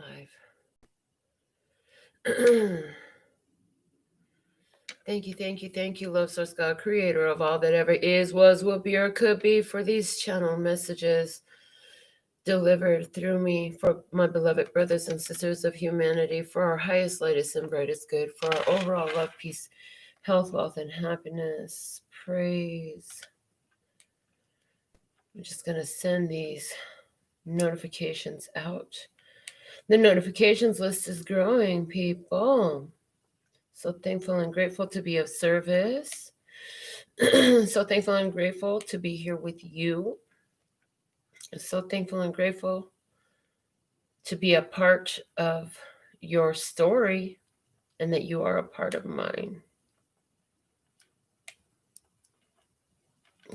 live. Thank you, love source God, creator of all that ever is, was, will be, or could be, for these channel messages delivered through me for my beloved brothers and sisters of humanity, for our highest, lightest, and brightest good, for our overall love, peace, health, wealth, and happiness. Praise. I'm just going to send these notifications out. The notifications list is growing, people. So thankful and grateful to be of service. So thankful and grateful to be here with you. So thankful and grateful to be a part of your story and that you are a part of mine.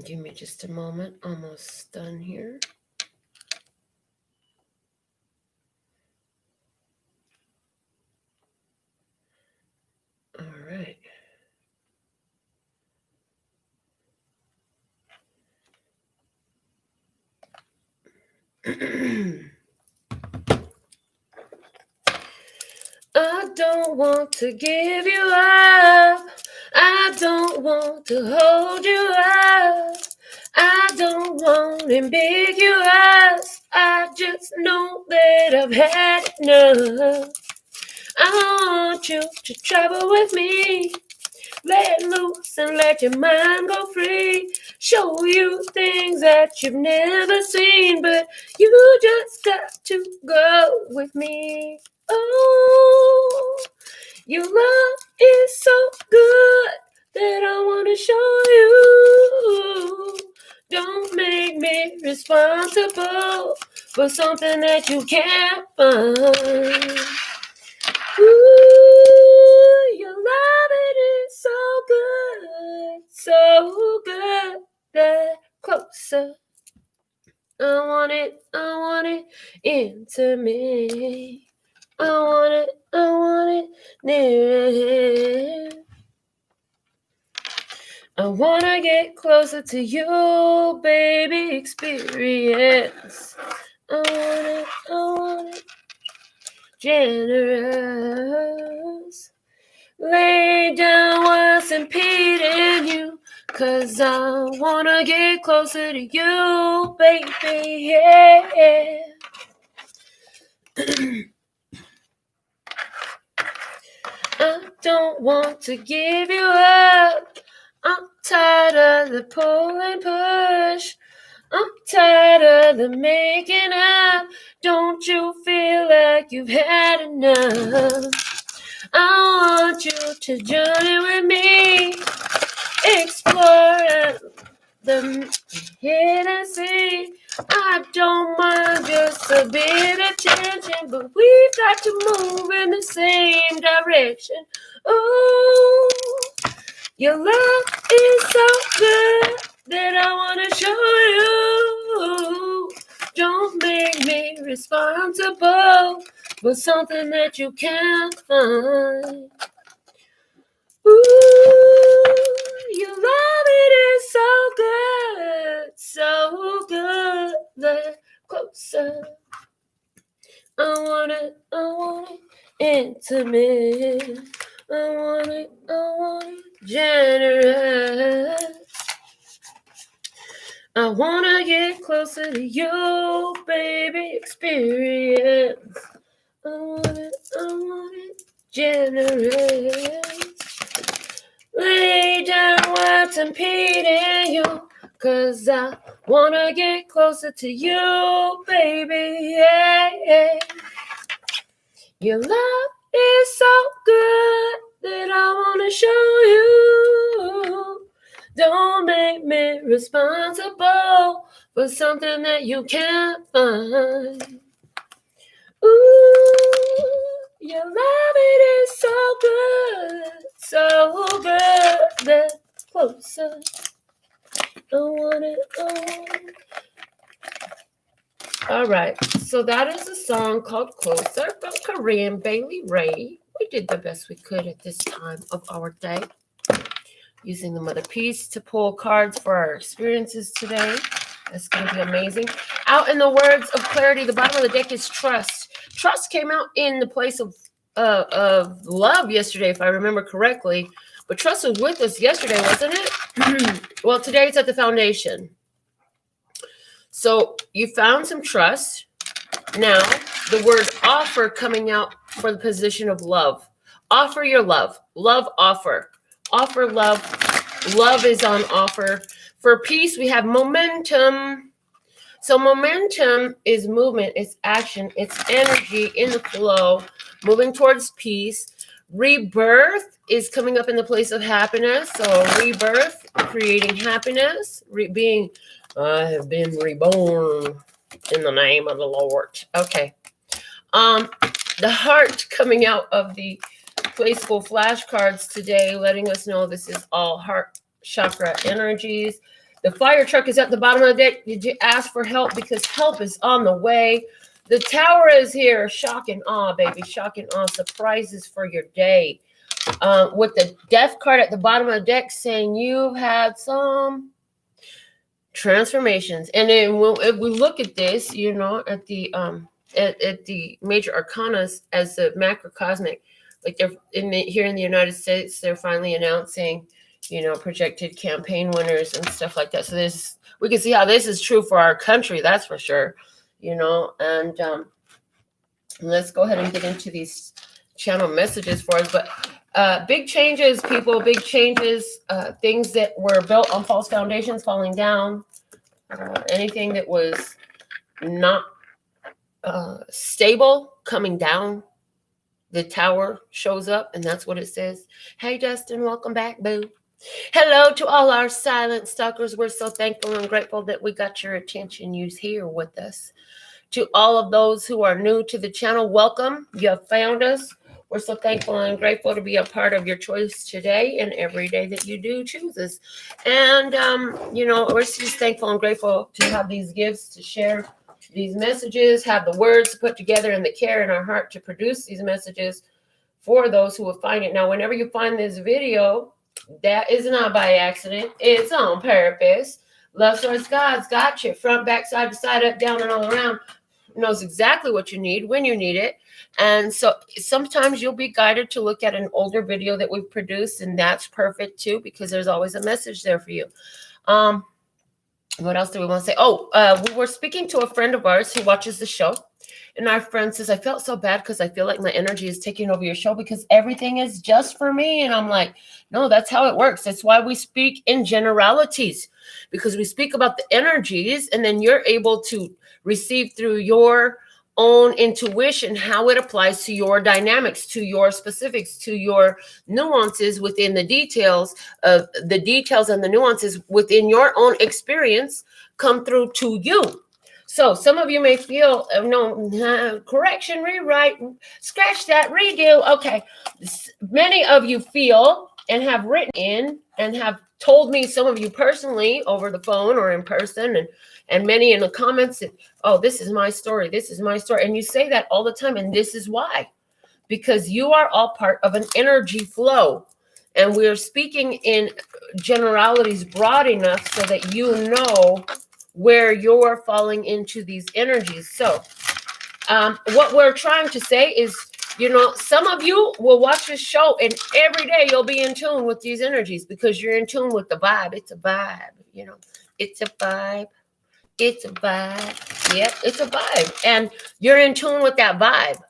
Give me just a moment. Almost done here. All right. I don't want to give you up. I don't want to hold you up. I don't want ambiguous. I just know that I've had enough. I want you to travel with me. Let loose and let your mind go free. Show you things that you've never seen, but you just got to go with me. Oh, your love is so good that I want to show you. Don't make me responsible for something that you can't find. Ooh, your love, it is so good, that closer. I want it intimate. I want it near. I wanna get closer to you, baby, experience. I want it generous. Lay down what's impeding you, 'cause I wanna get closer to you, baby, yeah. I don't want to give you up. I'm tired of the pull and push. I'm tired of the making up. Don't you feel like you've had enough? I want you to journey with me, explore the hidden sea. I don't mind just a bit of tension, but we've got to move in the same direction. Oh, your love is so good that I want to show you. Don't make me responsible for something that you can't find. Ooh, your love, it is so good, that closer. I want it intimate. I want it generous. I wanna get closer to you, baby, experience. I want it generous. Lay down what's impeding you, 'cause I wanna get closer to you, baby, yeah. Your love is so good that I wanna show you. Don't make me responsible for something that you can't find. Ooh, your love, it is so good, that closer. I want it. All right, so that is a song called Closer from Korean Bailey Ray. We did the best we could at this time of our day, using the Mother Peace to pull cards for our experiences today. That's going to be amazing. Out in the words of clarity, the bottom of the deck is trust. Trust came out in the place of love yesterday, if I remember correctly. But trust was with us yesterday, wasn't it? Well, today it's at the foundation. So you found some trust. Now, the word offer coming out for the position of love. Offer your love. Love offer. Offer love. Love is on offer. For peace, we have momentum. So momentum is movement, it's action, it's energy in the flow, moving towards peace. Rebirth is coming up in the place of happiness. So rebirth, creating happiness, I have been reborn in the name of the Lord. Okay. The heart coming out of the Playful flashcards today, letting us know this is all heart chakra energies. The fire truck is at the bottom of the deck. Did you ask for help? Because help is on the way. The tower is here. Shock and awe, baby. Shock and awe. Surprises for your day. With the death card at the bottom of the deck saying you've had some transformations. And then if we look at this, you know, at the major arcanas as the macrocosmic, like they're here in the United States, they're finally announcing, you know, projected campaign winners and stuff like that. So we can see how this is true for our country. That's for sure, you know. And let's go ahead and get into these channel messages for us. But big changes, people, big changes. Things that were built on false foundations falling down. Anything that was not stable coming down. The tower shows up, and that's what it says. Hey, Dustin, welcome back, boo. Hello to all our silent stalkers. We're so thankful and grateful that we got your attention. You're here with us. To all of those who are new to the channel, welcome. You have found us. We're so thankful and grateful to be a part of your choice today and every day that you do choose us. And, you know, we're just thankful and grateful to have these gifts to share these messages, have the words put together and the care in our heart to produce these messages for those who will find it. Now, whenever you find this video, that is not by accident. It's on purpose. Love Source God's got you. Front, back, side to side, up, down, and all around. Knows exactly what you need when you need it. And so sometimes you'll be guided to look at an older video that we've produced, and that's perfect too, because there's always a message there for you. What else do we want to say? We were speaking to a friend of ours who watches the show. And our friend says, I felt so bad because I feel like my energy is taking over your show because everything is just for me. And I'm like, no, that's how it works. That's why we speak in generalities, because we speak about the energies and then you're able to receive through your own intuition how it applies to your dynamics, to your specifics, to your nuances within the details of the details and the nuances within your own experience come through to you. So some of you may feel, correction, rewrite, scratch that, redo. Okay. Many of you feel and have written in and have told me, some of you personally over the phone or in person, and many in the comments that, oh, this is my story. This is my story. And you say that all the time. And this is why, because you are all part of an energy flow. And we're speaking in generalities broad enough so that you know where you're falling into these energies. So what we're trying to say is, you know, some of you will watch this show and every day you'll be in tune with these energies because you're in tune with the vibe. It's a vibe, you know, it's a vibe. It's a vibe. Yep, it's a vibe. And you're in tune with that vibe.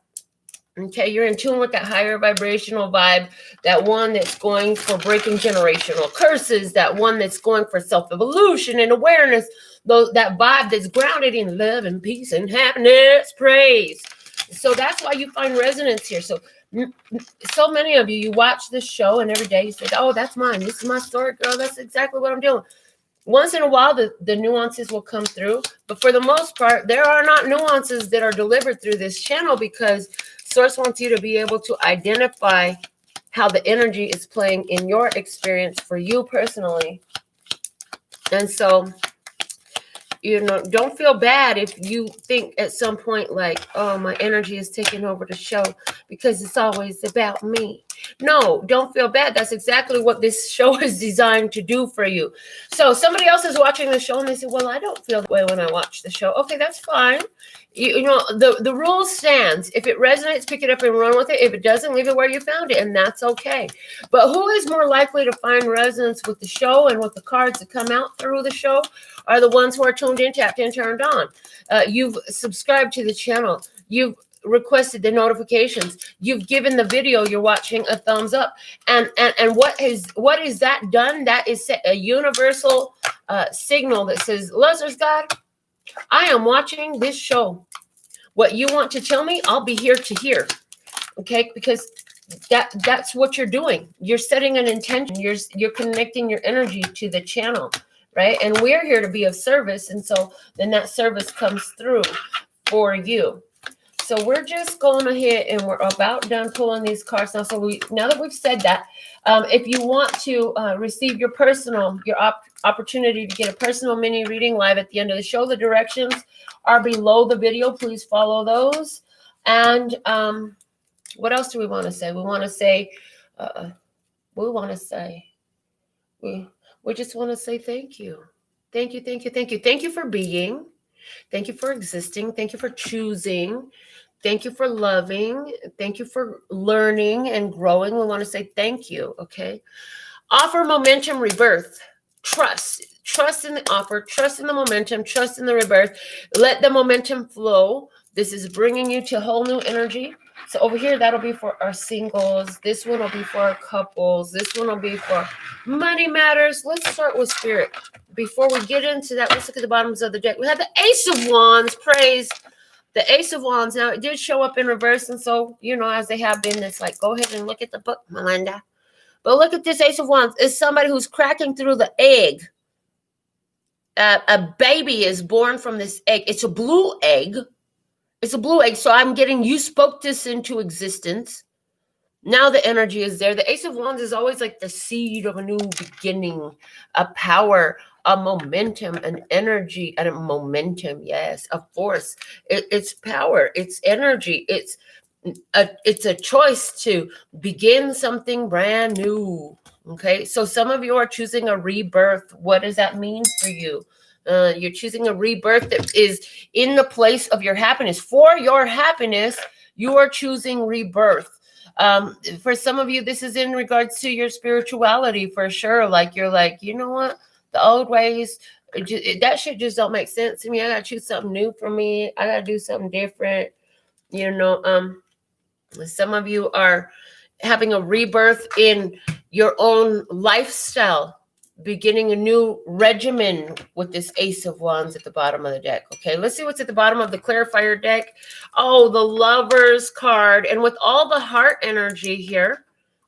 Okay, you're in tune with that higher vibrational vibe, that one that's going for breaking generational curses, that one that's going for self-evolution and awareness, that vibe that's grounded in love and peace and happiness, praise. So that's why you find resonance here. So many of you watch this show and every day you say, oh, that's mine. This is my story, girl. That's exactly what I'm doing. Once in a while, the nuances will come through. But for the most part, there are not nuances that are delivered through this channel because Source wants you to be able to identify how the energy is playing in your experience for you personally. And so, you know, don't feel bad if you think at some point like, oh, my energy is taking over the show because it's always about me. No, don't feel bad. That's exactly what this show is designed to do for you. So somebody else is watching the show and they say, well, I don't feel that way when I watch the show. Okay, that's fine. You know, the rule stands. If it resonates, pick it up and run with it. If it doesn't, leave it where you found it, and that's okay. But who is more likely to find resonance with the show and with the cards that come out through the show are the ones who are tuned in, tapped in, turned on. You've subscribed to the channel. You've requested the notifications. You've given the video you're watching a thumbs up. And what is that done? That is a universal signal that says, Lazarus God, I am watching this show. What you want to tell me, I'll be here to hear. Okay, because that's what you're doing. You're setting an intention. You're connecting your energy to the channel, right? And we're here to be of service, and so then that service comes through for you. So we're just going ahead and we're about done pulling these cards now. So now that we've said that, if you want to receive your opportunity to get a personal mini reading live at the end of the show, the directions are below the video. Please follow those. And what else do we want to say? We just want to say thank you. Thank you, thank you, thank you. Thank you for being. Thank you for existing. Thank you for choosing. Thank you for loving. Thank you for learning and growing. We want to say thank you, okay? Offer, momentum, rebirth. Trust. Trust in the offer. Trust in the momentum. Trust in the rebirth. Let the momentum flow. This is bringing you to whole new energy. So over here, that'll be for our singles. This one will be for our couples. This one will be for money matters. Let's start with spirit. Before we get into that, let's look at the bottoms of the deck. We have the Ace of Wands. Praise the Ace of Wands. Now, it did show up in reverse. And so, you know, as they have been, it's like, go ahead and look at the book, Melinda. But look at this Ace of Wands. It's somebody who's cracking through the egg. A baby is born from this egg. It's a blue egg. It's a blue egg. So I'm getting, you spoke this into existence. Now the energy is there. The Ace of Wands is always like the seed of a new beginning, a power, a momentum, an energy, and a momentum. Yes, a force. It's power. It's energy. It's a choice to begin something brand new. Okay, so some of you are choosing a rebirth. What does that mean for you? You're choosing a rebirth that is in the place of your happiness. For your happiness, you are choosing rebirth. For some of you, this is in regards to your spirituality for sure. Like you're like, you know what? The old ways, that shit just don't make sense to me. I got to choose something new for me. I got to do something different. You know, some of you are having a rebirth in your own lifestyle, beginning a new regimen with this Ace of Wands at the bottom of the deck. Okay, let's see what's at the bottom of the clarifier deck. Oh, the Lovers card. And with all the heart energy here,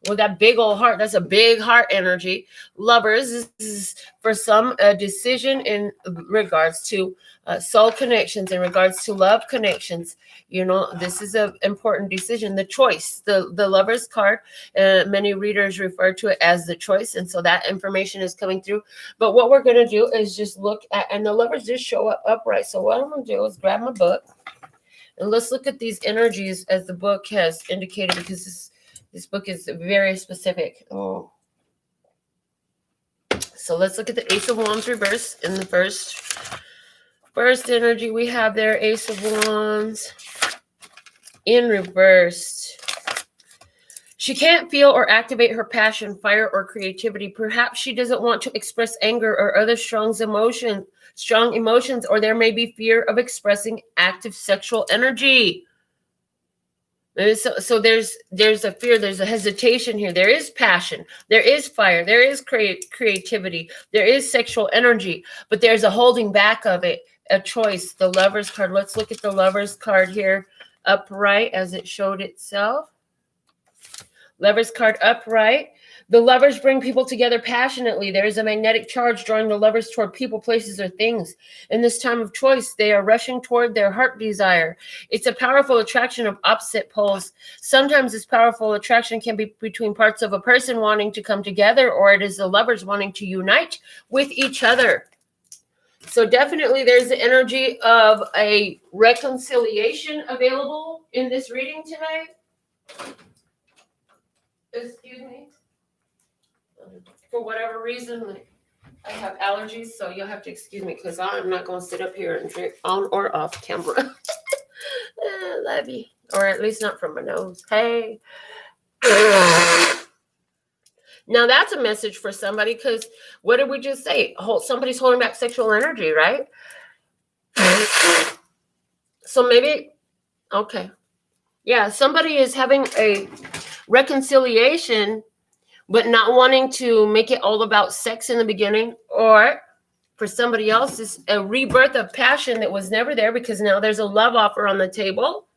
with that big old heart, that's a big heart energy. Lovers, this is for some a decision in regards to soul connections, in regards to love connections. You know, this is an important decision, the choice. The Lovers card, many readers refer to it as the choice, and so that information is coming through. But what we're going to do is just look at, and the Lovers just show up upright. So what I'm going to do is grab my book, and let's look at these energies as the book has indicated, because this book is very specific. Oh. So let's look at the Ace of Wands reverse in the first energy we have there. Ace of Wands in reverse. She can't feel or activate her passion, fire, or creativity. Perhaps she doesn't want to express anger or other strong emotions, or there may be fear of expressing active sexual energy. So there's a fear, there's a hesitation here. There is passion, there is fire, there is creativity, there is sexual energy, but there's a holding back of it, a choice. The Lovers card. Let's look at the Lovers card here, upright as it showed itself. Lovers card upright. The Lovers bring people together passionately. There is a magnetic charge drawing the Lovers toward people, places, or things. In this time of choice, they are rushing toward their heart desire. It's a powerful attraction of opposite poles. Sometimes this powerful attraction can be between parts of a person wanting to come together, or it is the Lovers wanting to unite with each other. So definitely there's the energy of a reconciliation available in this reading tonight. Excuse me. For whatever reason, like, I have allergies, so you'll have to excuse me because I'm not going to sit up here and drink on or off camera. Love you. Or at least not from my nose. Hey. Now that's a message for somebody, because what did we just say? Somebody's holding back sexual energy, right? So maybe, okay. Yeah, somebody is having a reconciliation, but not wanting to make it all about sex in the beginning. Or for somebody else, it's a rebirth of passion that was never there because now there's a love offer on the table.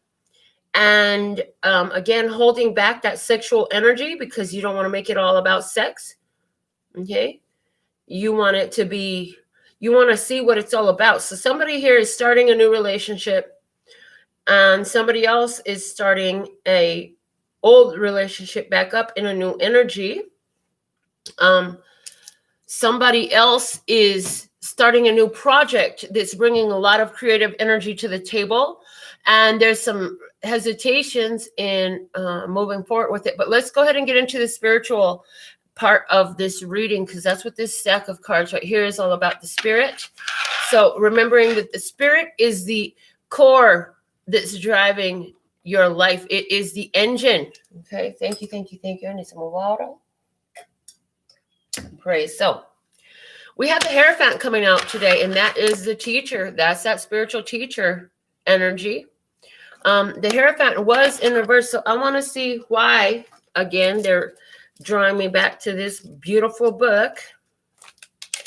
And again, holding back that sexual energy because you don't want to make it all about sex. Okay. You want it to be, you want to see what it's all about. So somebody here is starting a new relationship, and somebody else is starting a old relationship back up in a new energy. Somebody else is starting a new project that's bringing a lot of creative energy to the table. And there's some hesitations in moving forward with it. But let's go ahead and get into the spiritual part of this reading, because that's what this stack of cards right here is all about, the spirit. So remembering that the spirit is the core that's driving your life. It is the engine. Okay, thank you, thank you, thank you. I need some more water. Praise. So we have the Hierophant coming out today, and that is the teacher. That's that spiritual teacher energy. The Hierophant was in reverse, so I want to see why. Again, they're drawing me back to this beautiful book,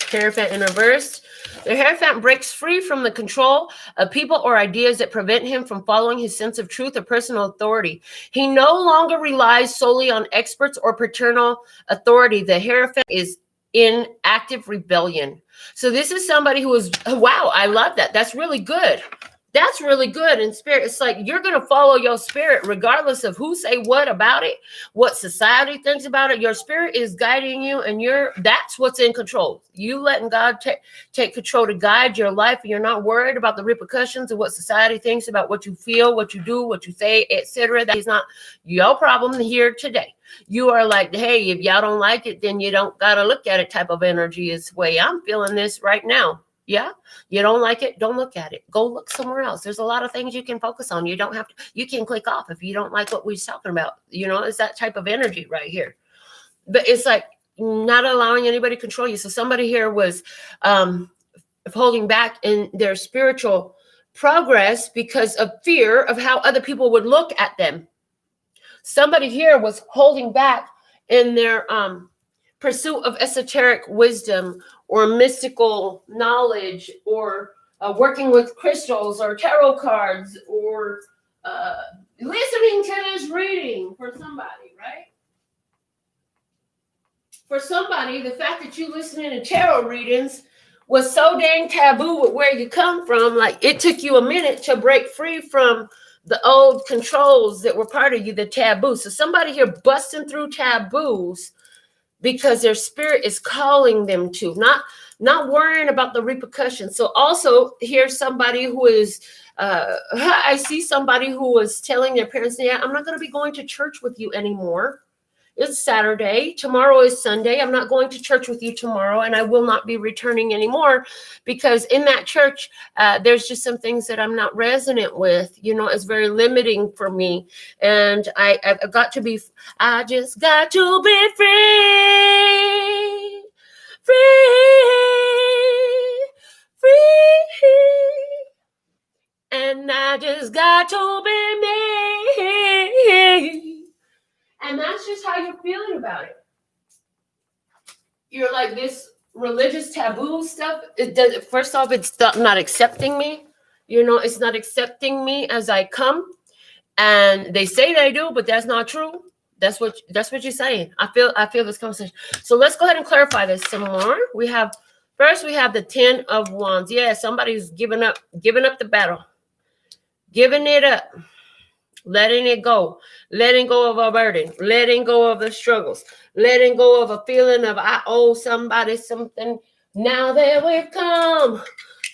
Hierophant in reverse. The Hierophant breaks free from the control of people or ideas that prevent him from following his sense of truth or personal authority. He no longer relies solely on experts or paternal authority. The Hierophant is in active rebellion. So this is somebody who is, wow, I love that. That's really good. That's really good in spirit. It's like you're going to follow your spirit regardless of who say what about it, what society thinks about it. Your spirit is guiding you, and that's what's in control. You letting God take control to guide your life. And you're not worried about the repercussions of what society thinks about what you feel, what you do, what you say, etc. That is not your problem here today. You are like, hey, if y'all don't like it, then you don't got to look at it type of energy is the way I'm feeling this right now. Yeah. You don't like it, don't look at it. Go look somewhere else. There's a lot of things you can focus on. You don't have to, you can click off if you don't like what we're talking about. You know, it's that type of energy right here. But it's like not allowing anybody to control you. So somebody here was holding back in their spiritual progress because of fear of how other people would look at them. Somebody here was holding back in their pursuit of esoteric wisdom or mystical knowledge, or working with crystals or tarot cards, or listening to this reading for somebody, right? For somebody, the fact that you listening to tarot readings was so dang taboo with where you come from. Like it took you a minute to break free from the old controls that were part of you, the taboo. So somebody here busting through taboos because their spirit is calling them to, not worrying about the repercussions. So also here's somebody who is, I see somebody who was telling their parents, yeah, I'm not going to be going to church with you anymore. It's Saturday. Tomorrow is Sunday. I'm not going to church with you tomorrow, and I will not be returning anymore because in that church, there's just some things that I'm not resonant with. You know, it's very limiting for me. And I've got to be, I just got to be free, free, free. And I just got to be me. And that's just how you're feeling about it. You're like, this religious taboo stuff, it does, first off, it's not accepting me. You know, it's not accepting me as I come. And they say they do, but that's not true. That's what you're saying. I feel this conversation. So let's go ahead and clarify this some more. We have the 10 of Wands. Yeah, somebody's giving up the battle. Giving it up. Letting it go, letting go of a burden, letting go of the struggles, letting go of a feeling of I owe somebody something. Now that we've come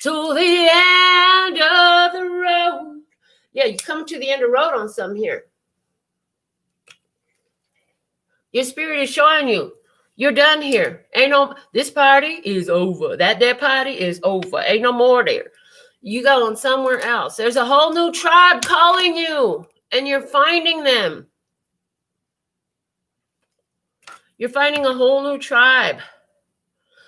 to the end of the road. Yeah, you come to the end of the road on some here. Your spirit is showing you you're done here. Ain't no, this party is over. That party is over. Ain't no more there. You going somewhere else. There's a whole new tribe calling you, and you're finding them. You're finding a whole new tribe,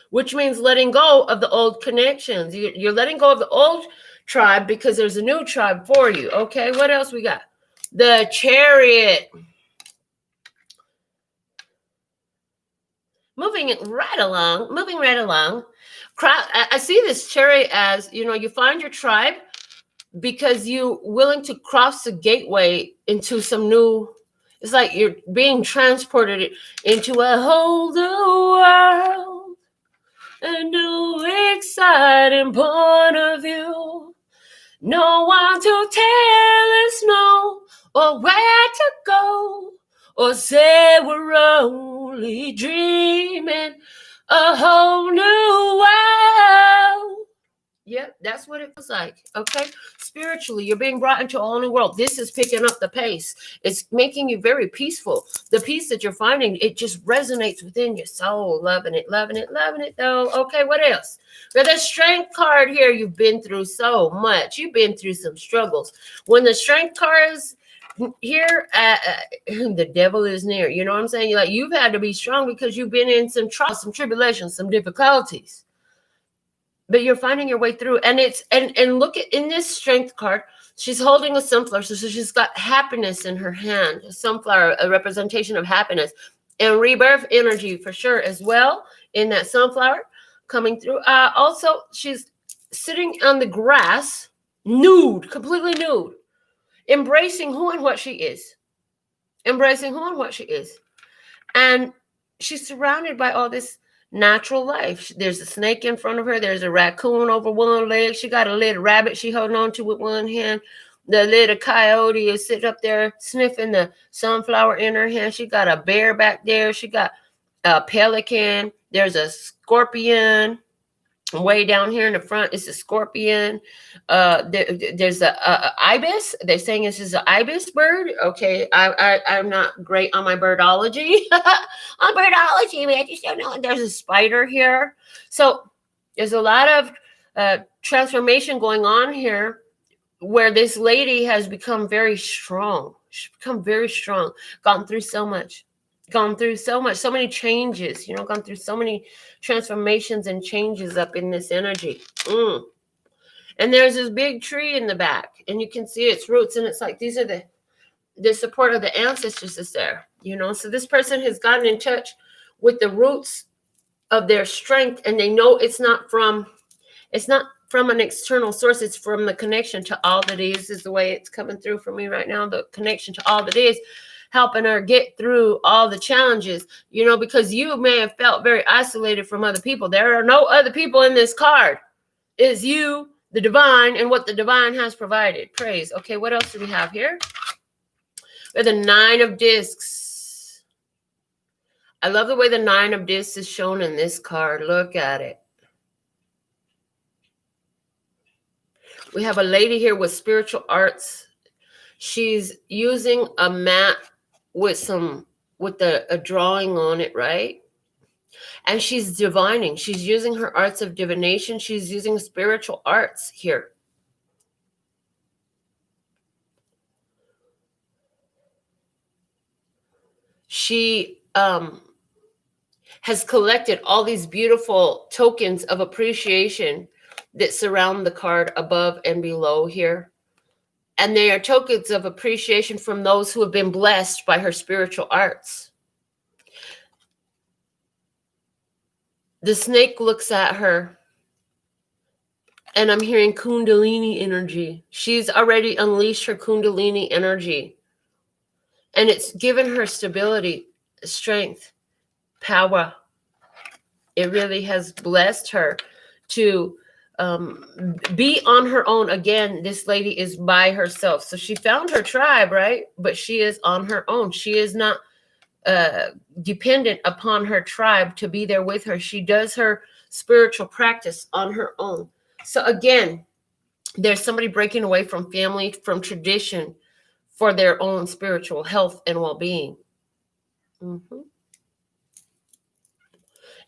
which means letting go of the old connections. You're letting go of the old tribe because there's a new tribe for you. Okay, what else we got? The Chariot. Moving right along. I see this Chariot as, you find your tribe because you're willing to cross the gateway into some new, it's like you're being transported into a whole new world, a new exciting point of view. No one to tell us no, or where to go, or say we're only dreaming a whole new world. Yep, that's what it feels like. Okay, spiritually, you're being brought into a whole new world. This is picking up the pace. It's making you very peaceful. The peace that you're finding, it just resonates within your soul. Loving it though. Okay, what else? With the Strength card here, you've been through so much. You've been through some struggles. When the Strength card is here, the devil is near. You know what I'm saying? You've had to be strong because you've been in some trials, some tribulations, some difficulties. But you're finding your way through. And and look at, in this Strength card, she's holding a sunflower. So she's got happiness in her hand. A sunflower, a representation of happiness. And rebirth energy for sure as well in that sunflower coming through. Also, she's sitting on the grass, nude, completely nude, embracing who and what she is. And she's surrounded by all this natural life. There's a snake in front of her. There's a raccoon over one leg. She got a little rabbit she holding on to with one hand. The little coyote is sitting up there sniffing the sunflower in her hand. She got a bear back there. She got a pelican. There's a scorpion. Way down here in the front is a scorpion. There's a ibis. They're saying this is an ibis bird. Okay, I'm not great on my birdology. On birdology, man, I just don't know. There's a spider here. So there's a lot of transformation going on here, where this lady has become very strong. She's become very strong. Gone through so much. So many changes, gone through so many transformations and changes up in this energy. And there's this big tree in the back, and you can see its roots, and it's like these are the support of the ancestors is there, so this person has gotten in touch with the roots of their strength, and they know it's not from an external source. It's from the connection to all that is the way it's coming through for me right now. The connection to all that is helping her get through all the challenges, because you may have felt very isolated from other people. There are no other people in this card. It's you, the divine, and what the divine has provided. Praise. Okay, what else do we have here? We have the Nine of Discs. I love the way the Nine of Discs is shown in this card. Look at it. We have a lady here with spiritual arts. She's using a mat with a drawing on it, right? And she's divining. She's using her arts of divination. She's using spiritual arts here. She has collected all these beautiful tokens of appreciation that surround the card above and below here. And they are tokens of appreciation from those who have been blessed by her spiritual arts. The snake looks at her, and I'm hearing Kundalini energy. She's already unleashed her Kundalini energy. And it's given her stability, strength, power. It really has blessed her to be on her own. Again, this lady is by herself. So she found her tribe, right? But she is on her own. She is not dependent upon her tribe to be there with her. She does her spiritual practice on her own. So again, there's somebody breaking away from family, from tradition, for their own spiritual health and well-being. Mm-hmm.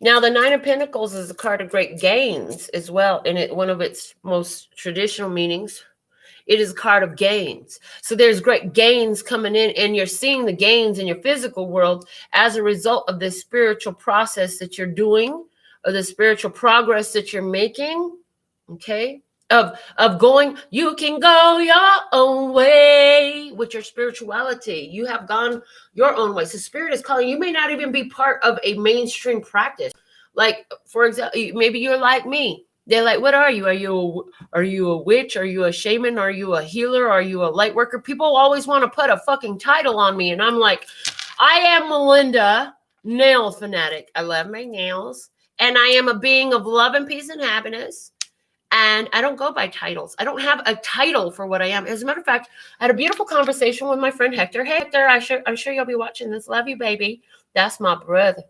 Now, the Nine of Pentacles is a card of great gains as well. And one of its most traditional meanings, it is a card of gains. So there's great gains coming in, and you're seeing the gains in your physical world as a result of this spiritual process that you're doing, or the spiritual progress that you're making. Okay. Of going, you can go your own way with your spirituality. You have gone your own way. So spirit is calling. You may not even be part of a mainstream practice. Like, for example, maybe you're like me. They're like, what are you? Are you a witch? Are you a shaman? Are you a healer? Are you a light worker? People always want to put a fucking title on me. And I'm like, I am Melinda NailFanatic. I love my nails. And I am a being of love and peace and happiness. And I don't go by titles. I don't have a title for what I am. As a matter of fact, I had a beautiful conversation with my friend Hector. Hey, Hector, I'm sure you'll be watching this. Love you, baby. That's my brother.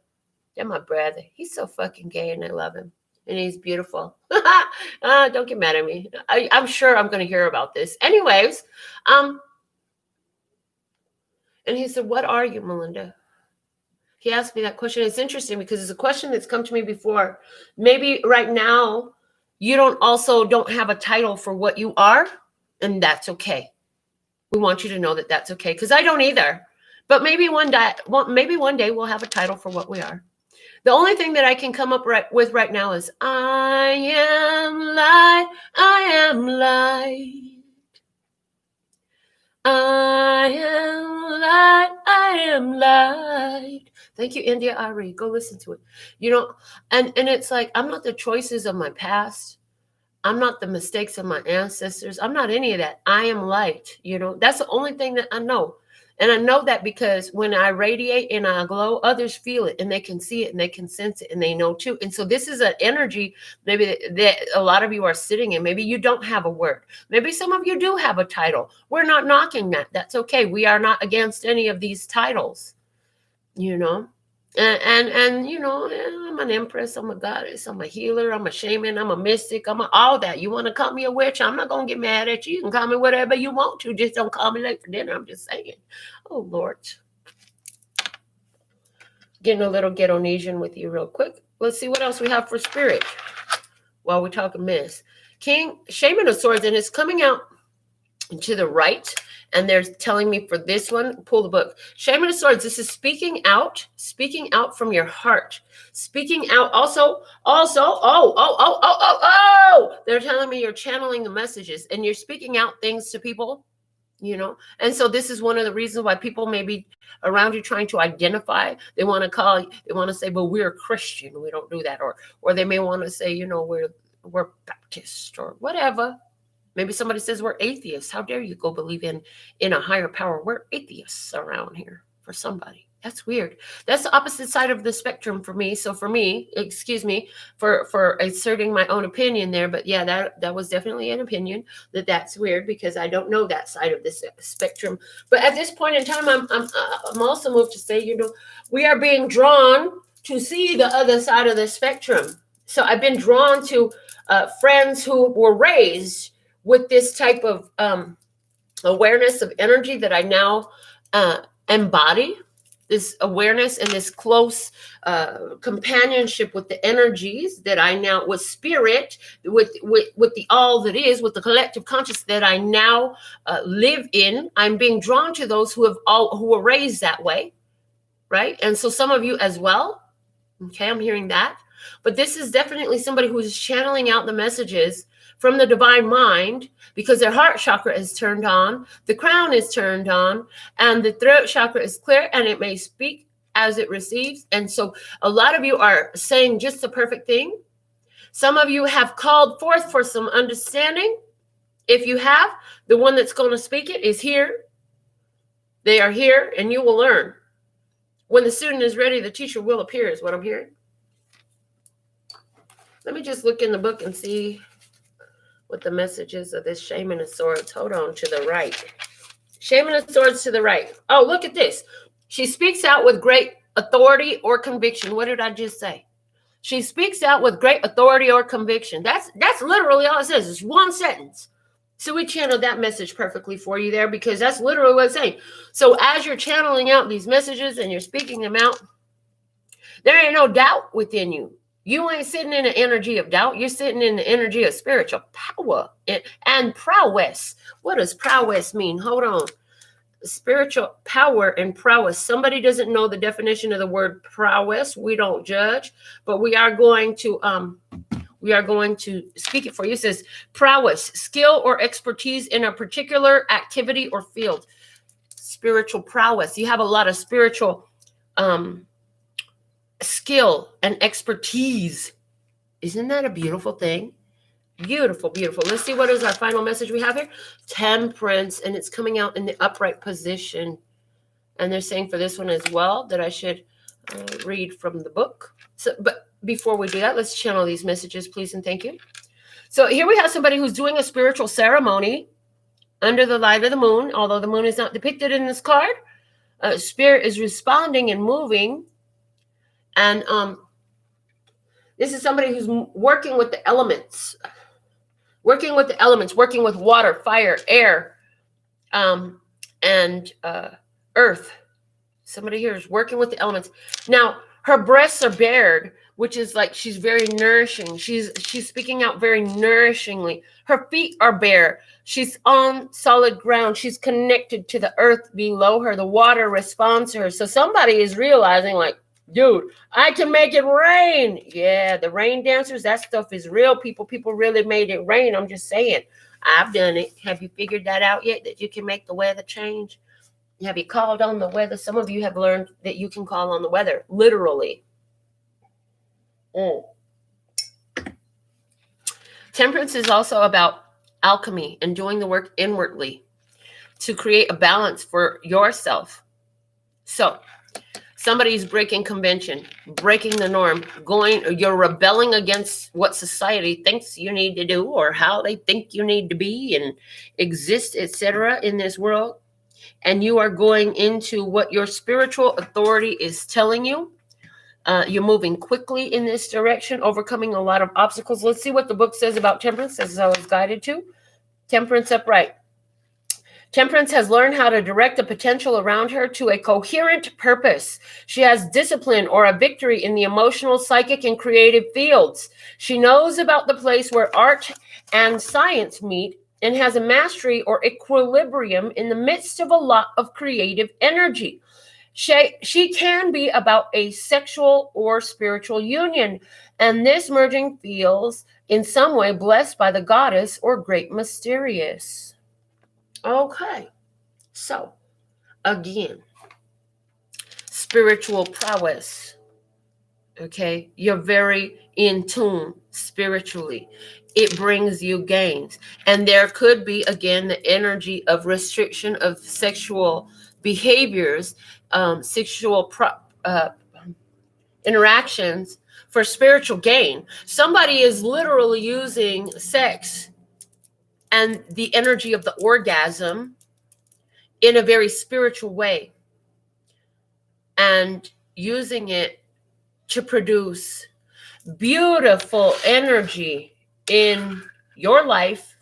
That's my brother. He's so fucking gay, and I love him. And he's beautiful. Don't get mad at me. I'm sure I'm going to hear about this. Anyways, and he said, what are you, Melinda? He asked me that question. It's interesting because it's a question that's come to me before. Maybe right now, you don't have a title for what you are, and that's okay. We want you to know that that's okay, because I don't either. But maybe one day we'll have a title for what we are. The only thing that I can come up with right now is I am light, I am light. I am light, I am light. Thank you, India Ari. Go listen to it. And it's like, I'm not the choices of my past. I'm not the mistakes of my ancestors. I'm not any of that. I am light. That's the only thing that I know. And I know that because when I radiate and I glow, others feel it, and they can see it, and they can sense it, and they know too. And so this is an energy maybe that a lot of you are sitting in. Maybe you don't have a word. Maybe some of you do have a title. We're not knocking that. That's okay. We are not against any of these titles, And I'm an empress, I'm a goddess, I'm a healer, I'm a shaman, I'm a mystic, all that. You want to call me a witch? I'm not going to get mad at you. You can call me whatever you want to. Just don't call me late for dinner. I'm just saying. Oh, Lord. Getting a little ghetto-nesian with you real quick. Let's see what else we have for spirit while we're talking mess. King, Shaman of Swords, and it's coming out to the right. And they're telling me for this one, pull the book. Shaman of Swords, this is speaking out from your heart. Speaking out also, they're telling me you're channeling the messages and you're speaking out things to people, And so this is one of the reasons why people may be around you trying to identify. They want to say, well, we're Christian. We don't do that. Or they may want to say, we're Baptist or whatever. Maybe somebody says we're atheists. How dare you go believe in a higher power? We're atheists around here for somebody. That's weird. That's the opposite side of the spectrum for me. So for me, excuse me for asserting my own opinion there. But yeah, that was definitely an opinion that's weird because I don't know that side of this spectrum. But at this point in time, I'm also moved to say, we are being drawn to see the other side of the spectrum. So I've been drawn to friends who were raised with this type of awareness of energy that I now embody, this awareness and this close companionship with the energies that I now, with spirit, with the all that is, with the collective conscious that I now live in. I'm being drawn to those who were raised that way, right? And so some of you as well. Okay, I'm hearing that. But this is definitely somebody who is channeling out the messages from the divine mind because their heart chakra is turned on, the crown is turned on, and the throat chakra is clear, and it may speak as it receives. And so a lot of you are saying just the perfect thing. Some of you have called forth for some understanding. If you have, the one that's going to speak it is here. They are here, and you will learn. When the student is ready, the teacher will appear, is what I'm hearing. Let me just look in the book and see what the message is of this Shaman of Swords. Hold on, to the right. Shaman of Swords to the right. Oh, look at this. She speaks out with great authority or conviction. What did I just say? She speaks out with great authority or conviction. That's literally all it says. It's one sentence. So we channeled that message perfectly for you there, because that's literally what it's saying. So as you're channeling out these messages and you're speaking them out, there ain't no doubt within you. You ain't sitting in the energy of doubt. You're sitting in the energy of spiritual power and prowess. What does prowess mean? Hold on. Spiritual power and prowess. Somebody doesn't know the definition of the word prowess. We don't judge, but we are going to speak it for you. It says prowess, skill or expertise in a particular activity or field. Spiritual prowess. You have a lot of spiritual skill and expertise. Isn't that a beautiful thing? Beautiful, beautiful. Let's see, what is our final message we have here? Temperance, and it's coming out in the upright position. And they're saying for this one as well that I should read from the book. So, but before we do that, let's channel these messages, please, and thank you. So here we have somebody who's doing a spiritual ceremony under the light of the moon, although the moon is not depicted in this card. Spirit is responding and moving. And this is somebody who's working with the elements, working with water, fire, air, and earth. Somebody here is working with the elements. Now, her breasts are bared, which is like she's very nourishing. She's speaking out very nourishingly. Her feet are bare. She's on solid ground. She's connected to the earth below her. The water responds to her. So somebody is realizing, like, dude, I can make it rain. Yeah, the rain dancers, that stuff is real, people. People really made it rain. I'm just saying. I've done it. Have you figured that out yet, that you can make the weather change? Have you called on the weather? Some of you have learned that you can call on the weather, literally. Temperance is also about alchemy and doing the work inwardly to create a balance for yourself. So somebody's breaking convention, breaking the norm, you're rebelling against what society thinks you need to do or how they think you need to be and exist, etc. in this world. And you are going into what your spiritual authority is telling you. You're moving quickly in this direction, overcoming a lot of obstacles. Let's see what the book says about temperance, as I was guided to. Temperance upright. Temperance has learned how to direct the potential around her to a coherent purpose. She has discipline or a victory in the emotional, psychic, and creative fields. She knows about the place where art and science meet and has a mastery or equilibrium in the midst of a lot of creative energy. She can be about a sexual or spiritual union, and this merging feels in some way blessed by the goddess or great mysterious. Okay, so again, spiritual prowess. Okay, you're very in tune spiritually. It brings you gains. And there could be, again, the energy of restriction of sexual behaviors, sexual interactions for spiritual gain. Somebody is literally using sex and the energy of the orgasm in a very spiritual way and using it to produce beautiful energy in your life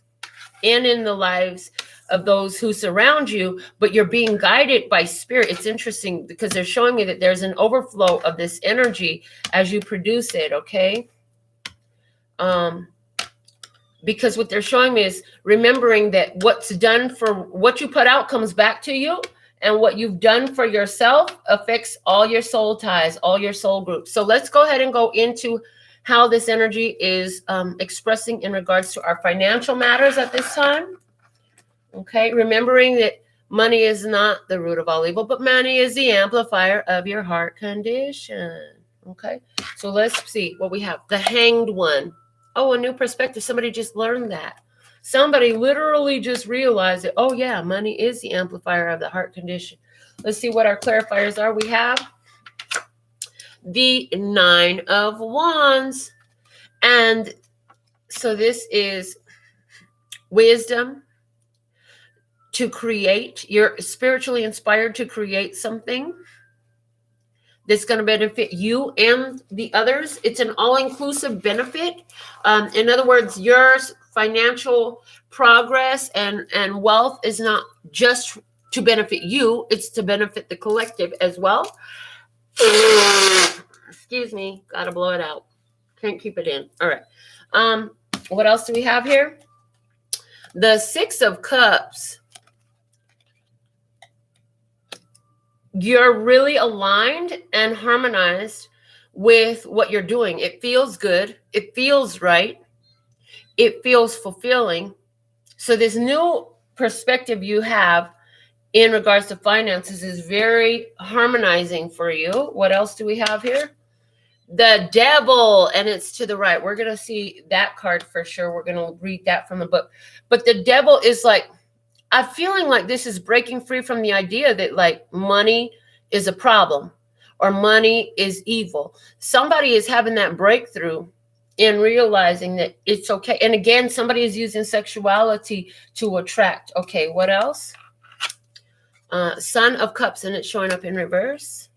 and in the lives of those who surround you, but you're being guided by spirit. It's interesting because they're showing me that there's an overflow of this energy as you produce it, okay? Because what they're showing me is remembering that what's done for what you put out comes back to you, and what you've done for yourself affects all your soul ties, all your soul groups. So let's go ahead and go into how this energy is expressing in regards to our financial matters at this time. Okay, remembering that money is not the root of all evil, but money is the amplifier of your heart condition. Okay, so let's see what we have. The Hanged One. Oh, a new perspective. Somebody just learned that. Somebody literally just realized that, oh yeah, money is the amplifier of the heart condition. Let's see what our clarifiers are. We have the Nine of Wands. And so this is wisdom to create. You're spiritually inspired to create something that's going to benefit you and the others. It's an all-inclusive benefit. In other words, your financial progress and wealth is not just to benefit you, it's to benefit the collective as well. Excuse me, gotta blow it out. Can't keep it in. All right. What else do we have here? The Six of Cups. You're really aligned and harmonized with what you're doing. It feels good. It feels right. It feels fulfilling. So this new perspective you have in regards to finances is very harmonizing for you. What else do we have here? The Devil, and it's to the right. We're going to see that card for sure. We're going to read that from the book. But the Devil is like, I'm feeling like this is breaking free from the idea that like money is a problem or money is evil. Somebody is having that breakthrough in realizing that it's okay. And again, somebody is using sexuality to attract. Okay, what else? Son of Cups, and it's showing up in reverse.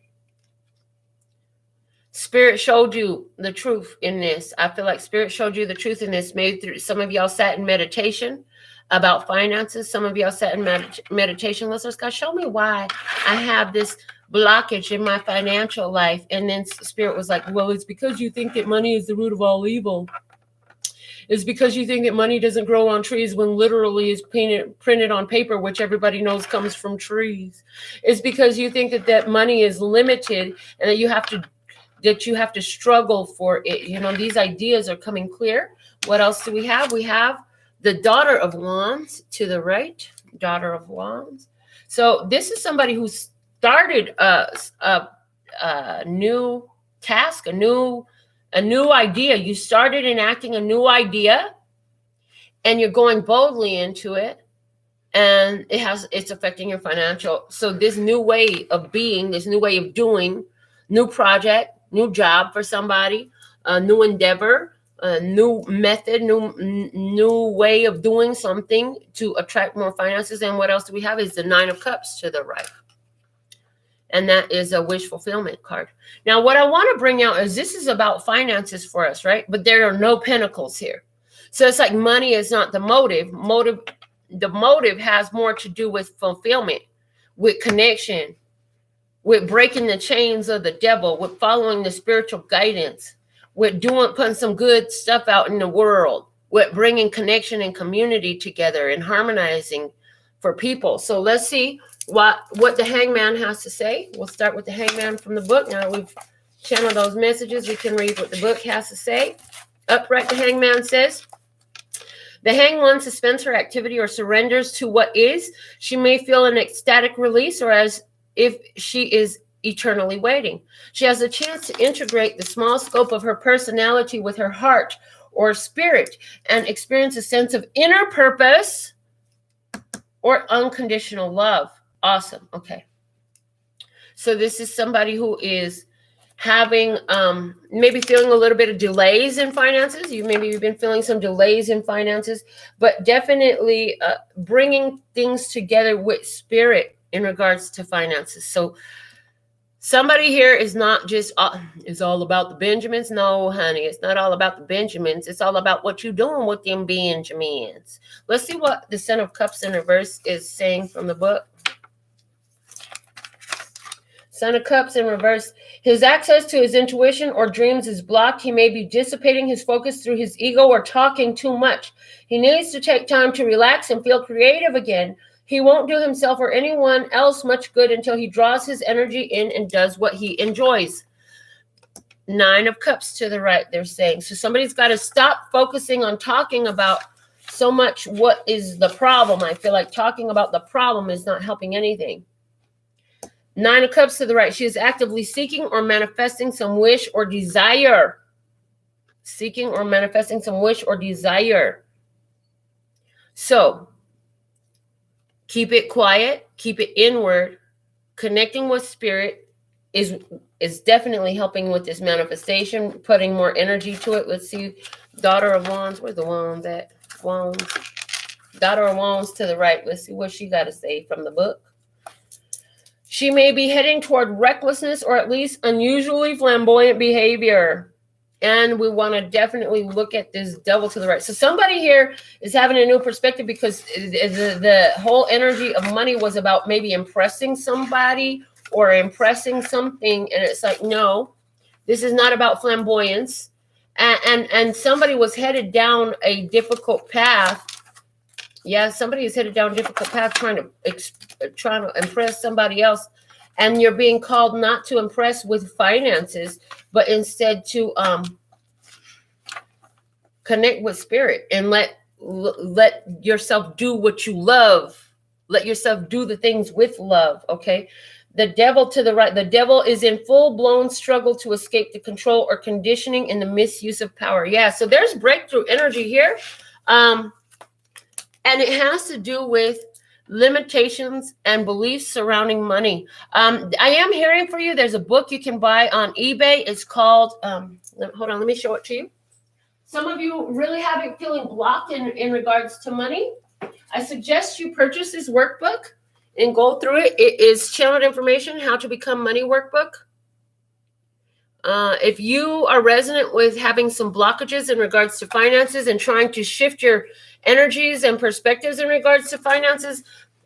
Spirit showed you the truth in this. I feel like Spirit showed you the truth in this. Maybe through some of y'all sat in meditation about finances. Some of y'all sat in meditation. Let's just, God, show me why I have this blockage in my financial life. And then Spirit was like, well, it's because you think that money is the root of all evil. It's because you think that money doesn't grow on trees when literally is printed on paper, which everybody knows comes from trees. It's because you think that money is limited and that you have to struggle for it. You know, these ideas are coming clear. What else do we have? We have the Daughter of Wands to the right. Daughter of Wands. So this is somebody who started a new task, a new idea. You started enacting a new idea and you're going boldly into it, and it's affecting your financial. So this new way of being, this new way of doing, new project, new job for somebody, a new endeavor, a new method, new way of doing something to attract more finances. And what else do we have is the Nine of Cups to the right. And that is a wish fulfillment card. Now, what I want to bring out is this is about finances for us, right? But there are no pentacles here. So it's like money is not the motive. The motive has more to do with fulfillment, with connection, with breaking the chains of the devil, with following the spiritual guidance, with putting some good stuff out in the world, with bringing connection and community together and harmonizing for people. So let's see what the Hangman has to say. We'll start with the Hangman from the book. Now that we've channeled those messages, we can read what the book has to say. Upright, the Hangman says, the Hanged One suspends her activity or surrenders to what is. She may feel an ecstatic release, or as if she is eternally waiting. She has a chance to integrate the small scope of her personality with her heart or spirit and experience a sense of inner purpose or unconditional love. Awesome. Okay. So this is somebody who is having, maybe feeling a little bit of delays in finances. You've been feeling some delays in finances, but definitely bringing things together with spirit in regards to finances. So somebody here is not just, it's all about the Benjamins. No, honey, it's not all about the Benjamins. It's all about what you're doing with them Benjamins. Let's see what the Ten of Cups in reverse is saying from the book. Ten of Cups in reverse. His access to his intuition or dreams is blocked. He may be dissipating his focus through his ego or talking too much. He needs to take time to relax and feel creative again. He won't do himself or anyone else much good until he draws his energy in and does what he enjoys. Nine of Cups to the right, they're saying. So somebody's got to stop focusing on talking about so much what is the problem. I feel like talking about the problem is not helping anything. Nine of Cups to the right. She is actively seeking or manifesting some wish or desire. Seeking or manifesting some wish or desire. So keep it quiet. Keep it inward. Connecting with spirit is definitely helping with this manifestation. Putting more energy to it. Let's see. Daughter of Wands. Where's the Wands at? Wands. Daughter of Wands to the right. Let's see what she got to say from the book. She may be heading toward recklessness or at least unusually flamboyant behavior. And we want to definitely look at this devil to the right. So somebody here is having a new perspective because the whole energy of money was about maybe impressing somebody or impressing something. And it's like, no, this is not about flamboyance. And somebody was headed down a difficult path. Yeah, somebody is headed down a difficult path trying to impress somebody else. And you're being called not to impress with finances, but instead to connect with spirit and let yourself do what you love. Let yourself do the things with love, okay? The devil to the right. The devil is in full-blown struggle to escape the control or conditioning in the misuse of power. Yeah, so there's breakthrough energy here. And it has to do with limitations and beliefs surrounding money. I am hearing for you. There's a book you can buy on eBay. It's called, hold on, let me show it to you. Some of you really have it feeling blocked in regards to money. I suggest you purchase this workbook and go through it. It is Channeled Information, How to Become Money Workbook. If you are resonant with having some blockages in regards to finances and trying to shift your energies and perspectives in regards to finances,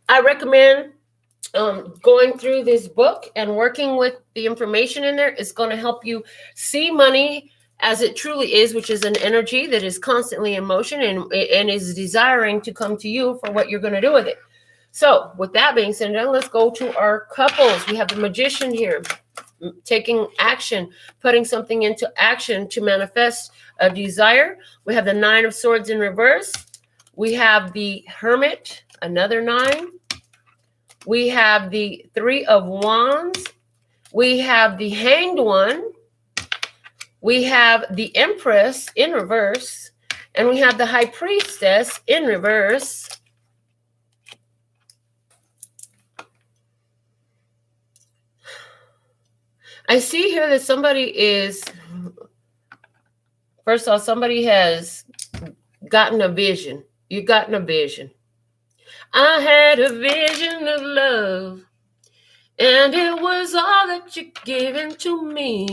I recommend going through this book and working with the information in there. It's going to help you see money as it truly is, which is an energy that is constantly in motion and is desiring to come to you for what you're going to do with it. So with that being said, now let's go to our couples. We have the Magician here, taking action, putting something into action to manifest a desire. We have the Nine of Swords in reverse. We have the Hermit, another 9. We have the Three of Wands. We have the Hanged One. We have the Empress in reverse. And we have the High Priestess in reverse. I see here that somebody is, first of all, somebody has gotten a vision. You've gotten a vision. I had a vision of love, and it was all that you're giving to me.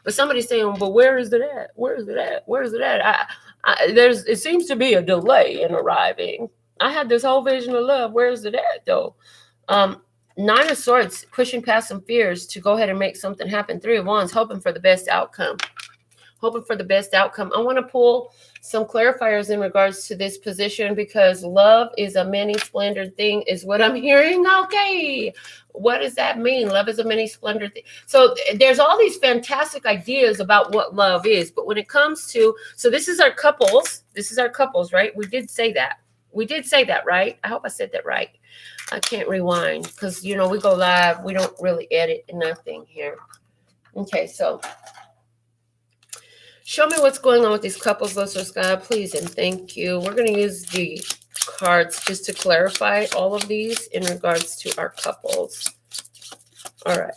But somebody's saying, but where is it at? Where is it at? Where is it at? It seems to be a delay in arriving. I had this whole vision of love. Where is it at, though? Nine of Swords, pushing past some fears to go ahead and make something happen. Three of Wands, hoping for the best outcome. Hoping for the best outcome. I want to pull some clarifiers in regards to this position because love is a many splendored thing is what I'm hearing. Okay. What does that mean? Love is a many splendored thing. So there's all these fantastic ideas about what love is. But when it comes to, so this is our couples. This is our couples, right? We did say that. We did say that, right? I hope I said that right. I can't rewind because, you know, we go live. We don't really edit nothing here. Okay, so show me what's going on with these couples, Listener Sky, please, and thank you. We're going to use the cards just to clarify all of these in regards to our couples. All right.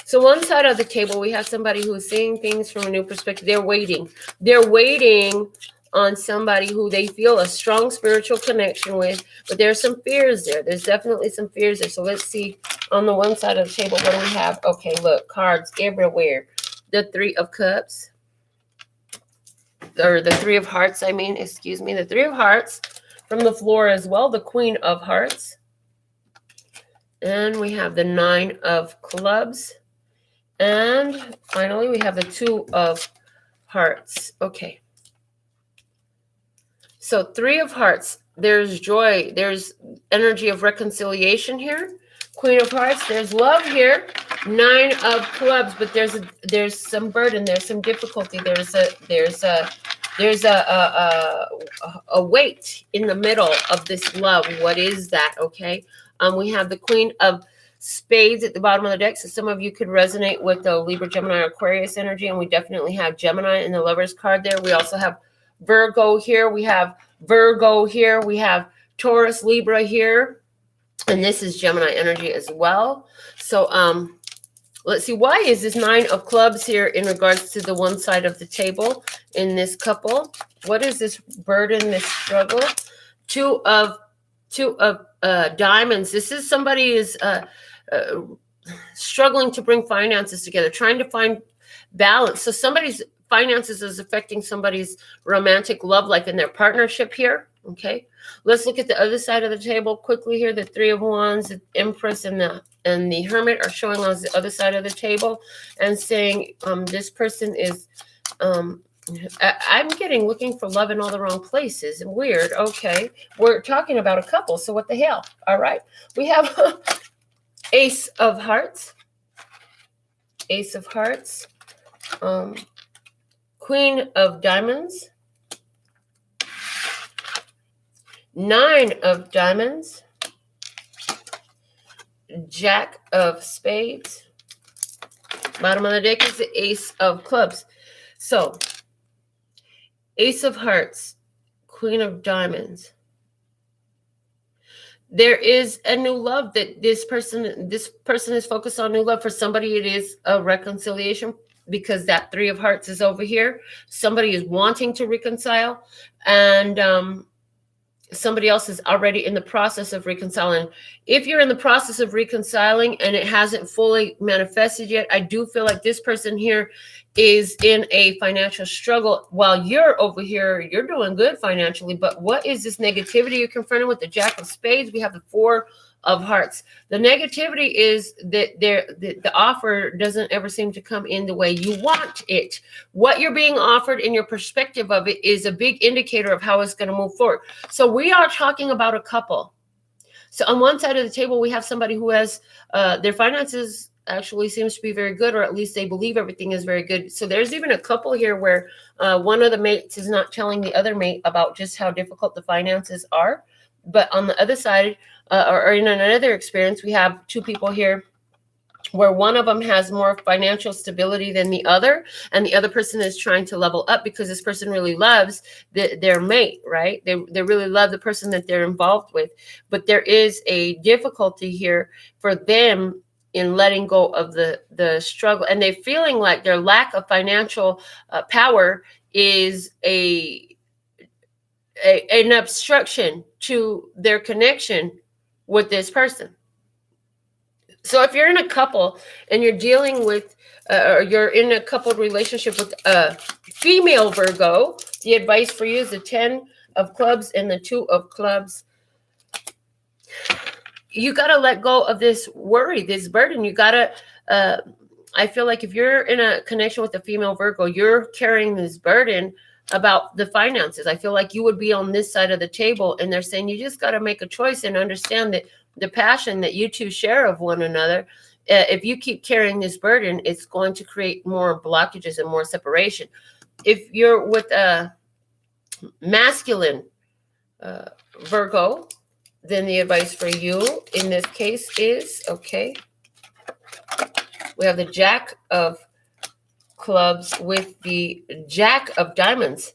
So one side of the table, we have somebody who is seeing things from a new perspective. They're waiting. They're waiting on somebody who they feel a strong spiritual connection with, but there's some fears there. There's definitely some fears there. So let's see on the one side of the table, what do we have? Okay, look, cards everywhere. The Three of Cups, or the Three of Hearts, I mean, excuse me, the Three of Hearts from the floor as well, the Queen of Hearts. And we have the Nine of Clubs. And finally, we have the Two of Hearts. Okay. So Three of Hearts, there's joy. There's energy of reconciliation here. Queen of Hearts, there's love here. Nine of Clubs, but there's some burden. There's some difficulty. There's a weight in the middle of this love. What is that? Okay. We have the Queen of Spades at the bottom of the deck. So some of you could resonate with the Libra, Gemini, Aquarius energy. And we definitely have Gemini in the Lovers card there. We also have Virgo here. We have Virgo here. We have Taurus, Libra here. And this is Gemini energy as well. So let's see. Why is this Nine of Clubs here in regards to the one side of the table in this couple? What is this burden, this struggle? Two of Diamonds. This is somebody is struggling to bring finances together, trying to find balance. So somebody's finances is affecting somebody's romantic love life in their partnership here. Okay, let's look at the other side of the table quickly here. The Three of Wands, the Empress, and the Hermit are showing us the other side of the table and saying this person is I'm getting looking for love in all the wrong places. Weird. Okay, we're talking about a couple, so what the hell? All right, we have Ace of Hearts, Ace of Hearts, Queen of Diamonds, Nine of Diamonds, Jack of Spades. Bottom of the deck is the Ace of Clubs. So, Ace of Hearts, Queen of Diamonds. There is a new love that this person is focused on new love. For somebody, it is a reconciliation because that Three of Hearts is over here. Somebody is wanting to reconcile, and somebody else is already in the process of reconciling. If you're in the process of reconciling and it hasn't fully manifested yet, I do feel like this person here is in a financial struggle while you're over here, you're doing good financially. But what is this negativity you're confronting with the Jack of Spades? We have the Four of Hearts. The negativity is that the offer doesn't ever seem to come in the way you want it. What you're being offered and your perspective of it is a big indicator of how it's going to move forward. So we are talking about a couple. So on one side of the table, we have somebody who has their finances actually seems to be very good, or at least they believe everything is very good. So there's even a couple here where one of the mates is not telling the other mate about just how difficult the finances are. But on the other side, or in another experience, we have two people here where one of them has more financial stability than the other, and the other person is trying to level up because this person really loves their mate, right? They really love the person that they're involved with, but there is a difficulty here for them in letting go of the struggle, and they're feeling like their lack of financial power is an obstruction to their connection with this person. So if you're in a couple and you're dealing with, or you're in a coupled relationship with a female Virgo, the advice for you is the 10 of Clubs and the 2 of Clubs. You got to let go of this worry, this burden. You got to, I feel like if you're in a connection with a female Virgo, you're carrying this burden about the finances. I feel like you would be on this side of the table, and they're saying you just got to make a choice and understand that the passion that you two share of one another, if you keep carrying this burden, it's going to create more blockages and more separation. If you're with a masculine Virgo, then the advice for you in this case is, okay, we have the Jack of Clubs with the Jack of Diamonds.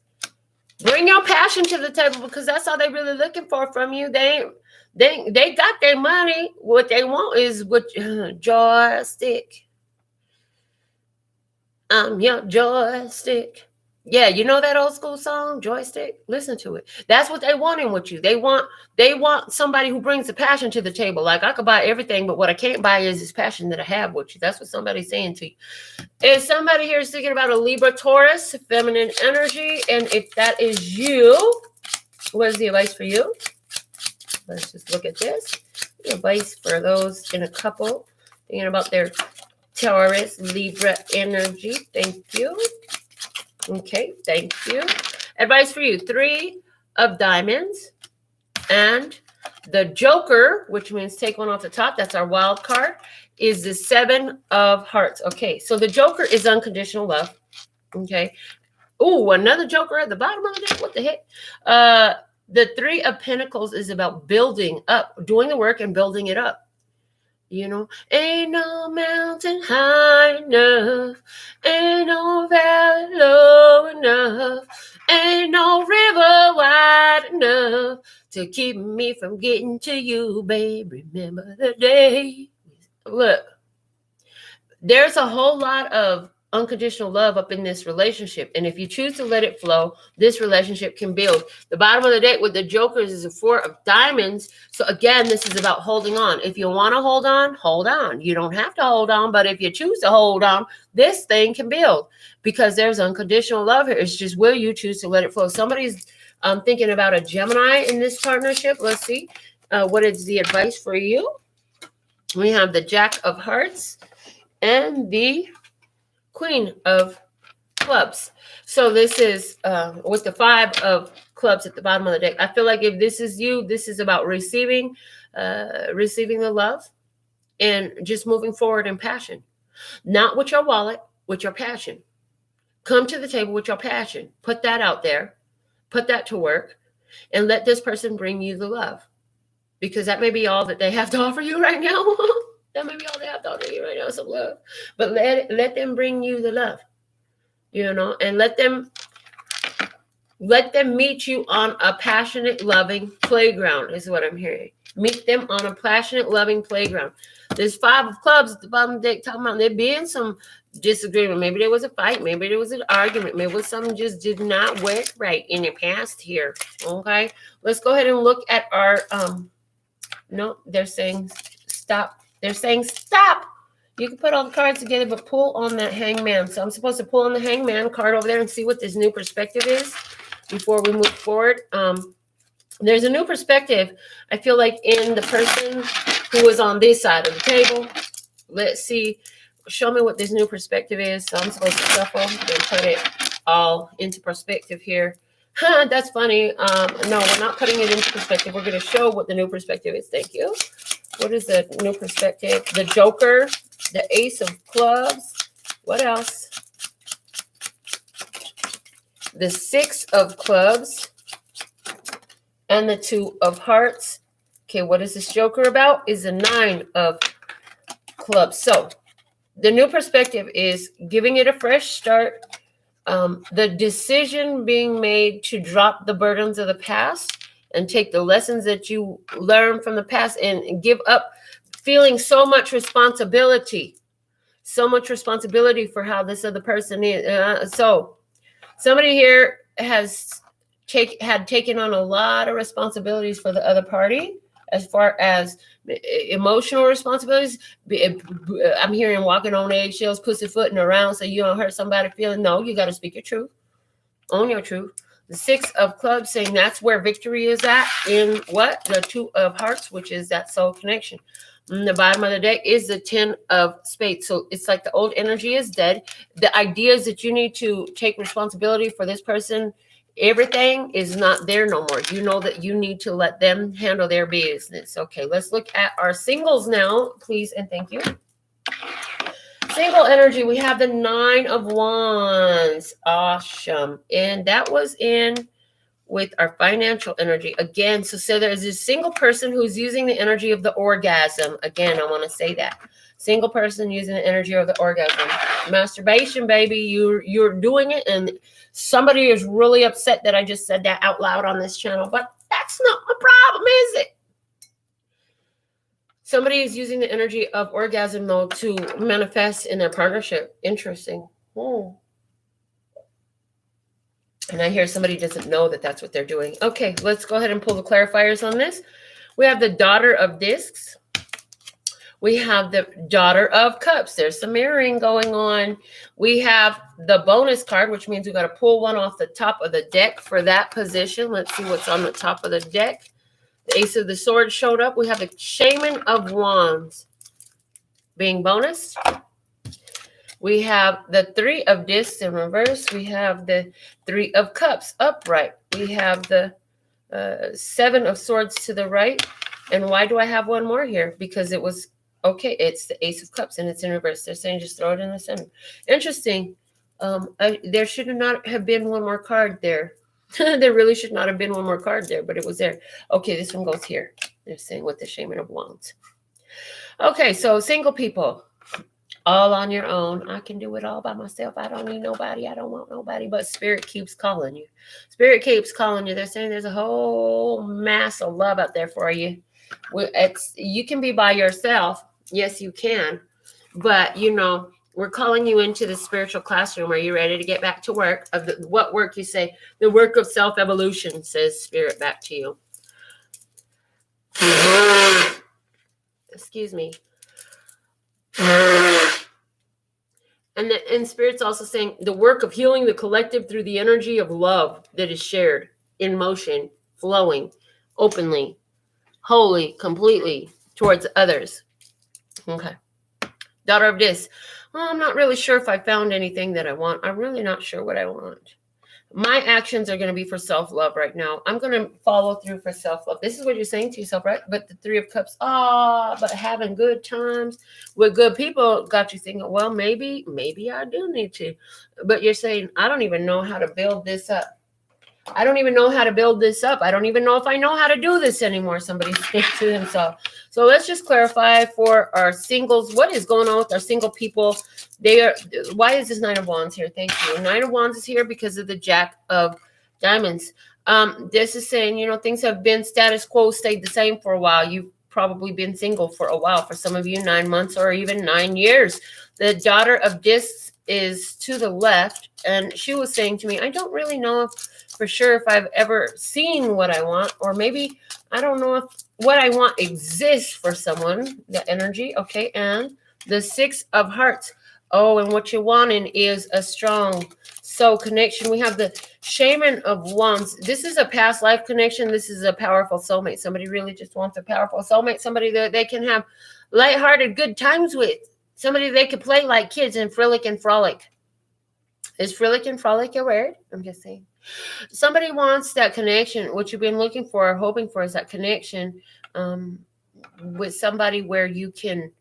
Bring your passion to the table, because that's all they're really looking for from you. They got their money. What they want is what joystick. I'm your joystick. Yeah, you know that old school song, Joystick? Listen to it. That's what they want in with you. They want somebody who brings the passion to the table. Like, I could buy everything, but what I can't buy is this passion that I have with you. That's what somebody's saying to you. If somebody here is thinking about a Libra, Taurus, feminine energy, and if that is you, what is the advice for you? Let's just look at this. The advice for those in a couple thinking about their Taurus, Libra energy. Thank you. Okay, thank you. Advice for you, 3 of Diamonds and the Joker, which means take one off the top. That's our wild card, is the 7 of Hearts. Okay, so the Joker is unconditional love. Okay. Oh, another Joker at the bottom of the deck. What the heck? The 3 of Pentacles is about building up, doing the work and building it up. You know, ain't no mountain high enough, ain't no valley low enough, ain't no river wide enough to keep me from getting to you, babe. Remember the day. Look, there's a whole lot of unconditional love up in this relationship. And if you choose to let it flow, this relationship can build. The bottom of the deck with the jokers is a 4 of diamonds. So again, this is about holding on. If you want to hold on, hold on. You don't have to hold on, but if you choose to hold on, this thing can build because there's unconditional love here. It's just, will you choose to let it flow? Somebody's thinking about a Gemini in this partnership. Let's see. What is the advice for you? We have the Jack of Hearts and the Queen of Clubs. So this is with the 5 of Clubs at the bottom of the deck. I feel like if this is you, this is about receiving the love and just moving forward in passion. Not with your wallet, with your passion. Come to the table with your passion. Put that out there. Put that to work. And let this person bring you the love. Because that may be all that they have to offer you right now. That may be all they have to offer you right now, some love. But let them bring you the love, and let them meet you on a passionate, loving playground is what I'm hearing. Meet them on a passionate, loving playground. There's 5 of Clubs at the bottom of the deck talking about there being some disagreement. Maybe there was a fight. Maybe there was an argument. Maybe something just did not work right in your past here. Okay, let's go ahead and look at our no, they're saying stop. They're saying stop. You can put all the cards together, but pull on that Hangman. So I'm supposed to pull on the Hangman card over there and see what this new perspective is before we move forward. There's a new perspective, I feel like, in the person who was on this side of the table. Let's see. Show me what this new perspective is. So I'm supposed to shuffle and put it all into perspective here. That's funny. No, we're not putting it into perspective. We're going to show what the new perspective is. Thank you. What is the new perspective? The Joker, the Ace of Clubs. What else? The 6 of Clubs and the 2 of Hearts. Okay, what is this Joker about? Is the 9 of Clubs. So the new perspective is giving it a fresh start. The decision being made to drop the burdens of the past and take the lessons that you learned from the past and give up feeling so much responsibility for how this other person is. So somebody here has taken on a lot of responsibilities for the other party as far as emotional responsibilities. I'm hearing walking on eggshells, pussyfooting around so you don't hurt somebody feeling. No, you got to speak your truth. Own your truth. The 6 of Clubs saying that's where victory is at in what? The 2 of Hearts, which is that soul connection. And the bottom of the deck is the 10 of Spades. So it's like the old energy is dead. The ideas that you need to take responsibility for this person, everything is not there no more. You know that you need to let them handle their business. Okay, let's look at our singles now, please and thank you. Single energy, we have the 9 of Wands. Awesome. And that was in with our financial energy. Again, so there's this single person who's using the energy of the orgasm. Again, I want to say that. Single person using the energy of the orgasm. Masturbation, baby, you're doing it, and somebody is really upset that I just said that out loud on this channel, but that's not my problem, is it? Somebody is using the energy of orgasm, though, to manifest in their partnership. Interesting. And I hear somebody doesn't know that that's what they're doing. Okay, let's go ahead and pull the clarifiers on this. We have the Daughter of Discs. We have the Daughter of Cups. There's some mirroring going on. We have the bonus card, which means we got to pull one off the top of the deck for that position. Let's see what's on the top of the deck. The Ace of the Swords showed up. We have the Shaman of Wands being bonus. We have the 3 of Discs in reverse. We have the 3 of Cups upright. We have the 7 of Swords to the right. And why do I have one more here? Because it was, okay, it's the Ace of Cups and it's in reverse. They're saying just throw it in the center. Interesting. There should not have been one more card there. There really should not have been one more card there, but it was there. Okay, this one goes here. They're saying with the Shaman of Wands. Okay, so single people, all on your own. I can do it all by myself. I don't need nobody. I don't want nobody, but Spirit keeps calling you. Spirit keeps calling you. They're saying there's a whole mass of love out there for you. You can be by yourself. Yes, you can. But, We're calling you into the spiritual classroom. Are you ready to get back to work? What work? You say the work of self-evolution, says Spirit back to you. Excuse me. And Spirit's also saying the work of healing the collective through the energy of love that is shared, in motion, flowing, openly, wholly, completely towards others. Okay. Daughter of this. Well, I'm not really sure if I found anything that I want. I'm really not sure what I want. My actions are going to be for self-love right now. I'm going to follow through for self-love. This is what you're saying to yourself, right? But the Three of Cups, but having good times with good people got you thinking, well, maybe I do need to. But you're saying, I don't even know how to build this up. I don't even know how to build this up. I don't even know if I know how to do this anymore. Somebody's saying to themselves. So let's just clarify for our singles. What is going on with our single people? Why is this Nine of Wands here? Thank you. Nine of Wands is here because of the Jack of Diamonds. This is saying, things have been status quo, stayed the same for a while. You've probably been single for a while. For some of you, 9 months or even 9 years. The Daughter of Discs is to the left. And she was saying to me, I don't really know for sure if I've ever seen what I want, or maybe I don't know if what I want exists for someone, the energy. Okay. And the Six of Hearts. Oh, and what you're wanting is a strong soul connection. We have the Shaman of Wands. This is a past life connection. This is a powerful soulmate. Somebody really just wants a powerful soulmate. Somebody that they can have lighthearted good times with. Somebody they could play like kids and frolic and frolic. Is frolic and frolic a word? I'm just saying. Somebody wants that connection. What you've been looking for or hoping for is that connection with somebody where you can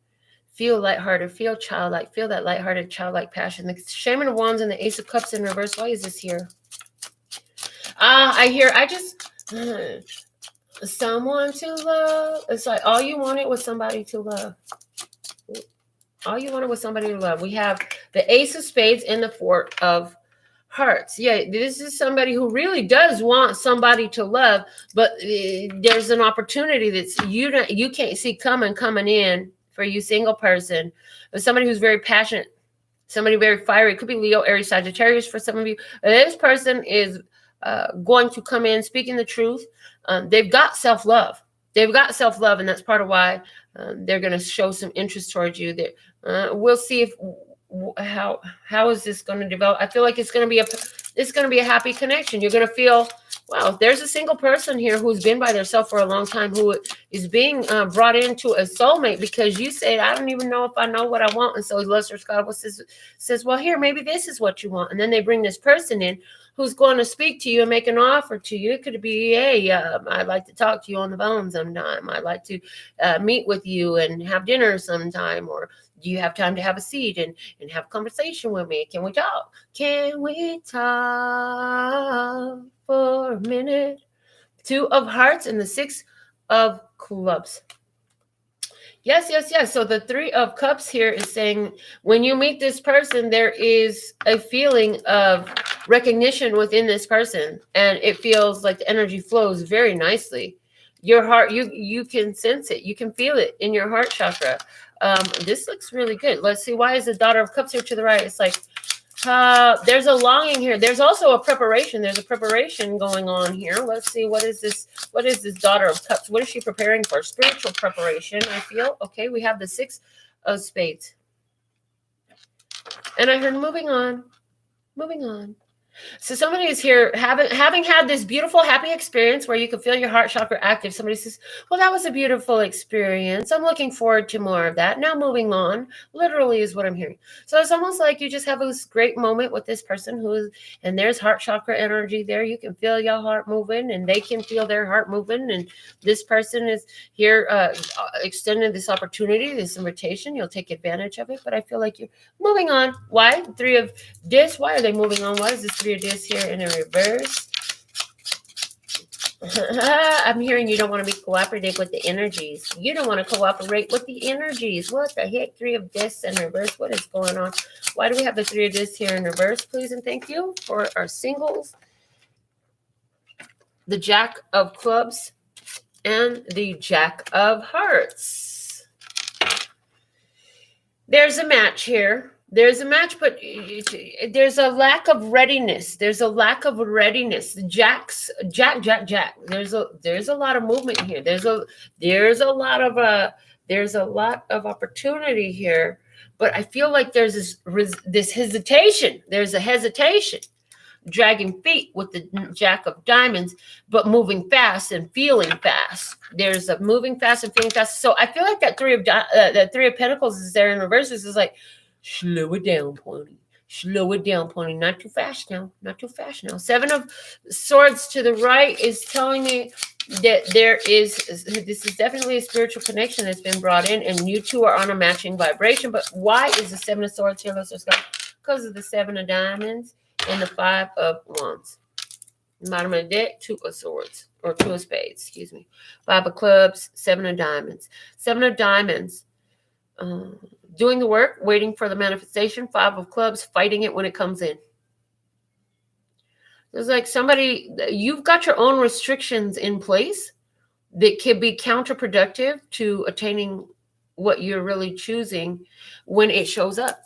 feel lighthearted, feel childlike, feel that lighthearted, childlike passion. The Shaman of Wands and the Ace of Cups in reverse. Why is this here? Someone to love. It's like all you wanted was somebody to love. All you wanted was somebody to love. We have the Ace of Spades and the Four of Hearts. Yeah, this is somebody who really does want somebody to love, but there's an opportunity that's you can't see coming in for you single person. But somebody who's very passionate, somebody very fiery. It could be Leo, Aries, Sagittarius for some of you. This person is going to come in speaking the truth. They've got self-love. They've got self-love, and that's part of why they're going to show some interest towards you. We'll see if how is this going to develop. I feel like it's going to be a happy connection. You're going to feel, wow, there's a single person here who's been by themselves for a long time who is being brought into a soulmate because you say, I don't even know if I know what I want. And so Lesser Scott says, well, here, maybe this is what you want. And then they bring this person in who's going to speak to you and make an offer to you. It could be, hey, I'd like to talk to you on the phone sometime. I'd like to meet with you and have dinner sometime. Or do you have time to have a seat and have a conversation with me? Can we talk? Can we talk for a minute? Two of Hearts and the Six of Clubs. Yes. So the Three of Cups here is saying when you meet this person, there is a feeling of recognition within this person, and it feels like the energy flows very nicely. Your heart, you can sense it. You can feel it in your heart chakra. This looks really good. Let's see. Why is the Daughter of Cups here to the right? It's like there's a longing here. There's also a preparation. There's a preparation going on here. Let's see. What is this? What is this Daughter of Cups? What is she preparing for? Spiritual preparation, I feel. Okay, we have the Six of Spades. And I heard moving on. So somebody is here having had this beautiful, happy experience where you can feel your heart chakra active. Somebody says, well, that was a beautiful experience. I'm looking forward to more of that. Now moving on, literally is what I'm hearing. So it's almost like you just have this great moment with this person and there's heart chakra energy there. You can feel your heart moving and they can feel their heart moving. And this person is here extending this opportunity, this invitation. You'll take advantage of it. But I feel like you're moving on. Why? Three of Discs. Why are they moving on? Why is this Three of Discs here in a reverse? I'm hearing you don't want to be cooperative with the energies. You don't want to cooperate with the energies. What the heck? Three of Discs in reverse. What is going on? Why do we have the Three of Discs here in reverse? Please and thank you for our singles. The Jack of Clubs and the Jack of Hearts. There's a match here. There's a match, but there's a lack of readiness. There's a lack of readiness. Jack. There's a lot of movement here. There's a lot of opportunity here. But I feel like there's this hesitation. There's a hesitation, dragging feet with the Jack of Diamonds, but moving fast and feeling fast. There's a moving fast and feeling fast. So I feel like that Three of Pentacles is there in reverse. This is like, slow it down, pony. Slow it down, pony. Not too fast now. Not too fast now. Seven of Swords to the right is telling me that this is definitely a spiritual connection that's been brought in, and you two are on a matching vibration. But why is the Seven of Swords here? Let's just go. Because of the Seven of Diamonds and the Five of Wands. Bottom of the deck, Two of Swords, or Two of Spades, excuse me. Five of Clubs, Seven of Diamonds. Seven of Diamonds. Doing the work, waiting for the manifestation. Five of Clubs, fighting it when it comes in. It's like somebody, you've got your own restrictions in place that can be counterproductive to attaining what you're really choosing when it shows up.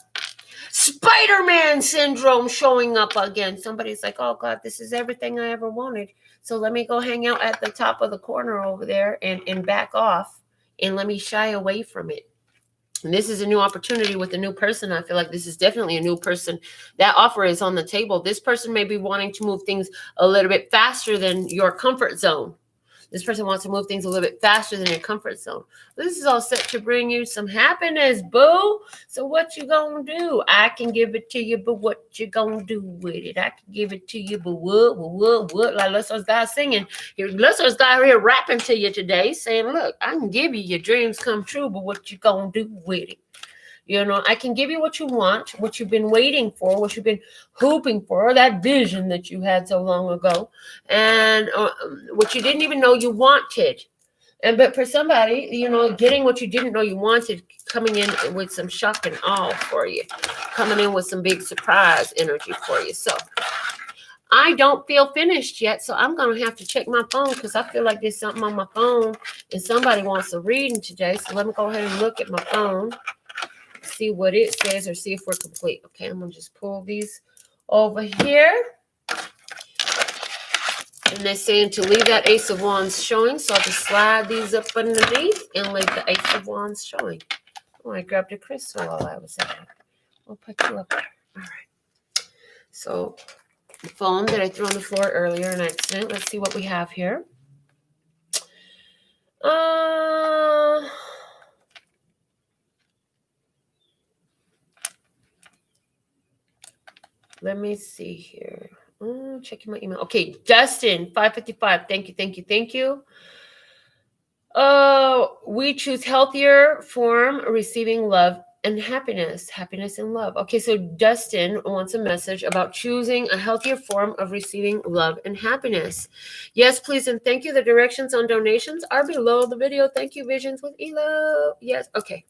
Spider-Man syndrome showing up again. Somebody's like, oh God, this is everything I ever wanted. So let me go hang out at the top of the corner over there and back off, and let me shy away from it. And this is a new opportunity with a new person. I feel like this is definitely a new person. That offer is on the table. This person may be wanting to move things a little bit faster than your comfort zone. This person wants to move things a little bit faster than your comfort zone. This is all set to bring you some happiness, boo. So what you gonna do? I can give it to you, but what you gonna do with it? I can give it to you, but what? Like Luster's guy singing. Luster's guy here rapping to you today, saying, look, I can give you your dreams come true, but what you gonna do with it? You know, I can give you what you want, what you've been waiting for, what you've been hoping for, that vision that you had so long ago, and what you didn't even know you wanted. But for somebody, you know, getting what you didn't know you wanted, coming in with some shock and awe for you, coming in with some big surprise energy for you. So I don't feel finished yet, so I'm going to have to check my phone because I feel like there's something on my phone and somebody wants a reading today. So let me go ahead and look at my phone. See what it says, or see if we're complete. Okay, I'm gonna just pull these over here, and they're saying to leave that Ace of Wands showing, so I'll just slide these up underneath and leave the Ace of Wands showing. Oh, I grabbed a crystal while I was at it. I'll put you up there. All right, so the phone that I threw on the floor earlier in accident. Let's see what we have here. Let me see here. Checking my email. Okay, Dustin, 555. Thank you. We choose healthier form, receiving love and happiness. Happiness and love. Okay, so Dustin wants a message about choosing a healthier form of receiving love and happiness. Yes, please, and thank you. The directions on donations are below the video. Thank you, Visions with Elo. Yes, okay.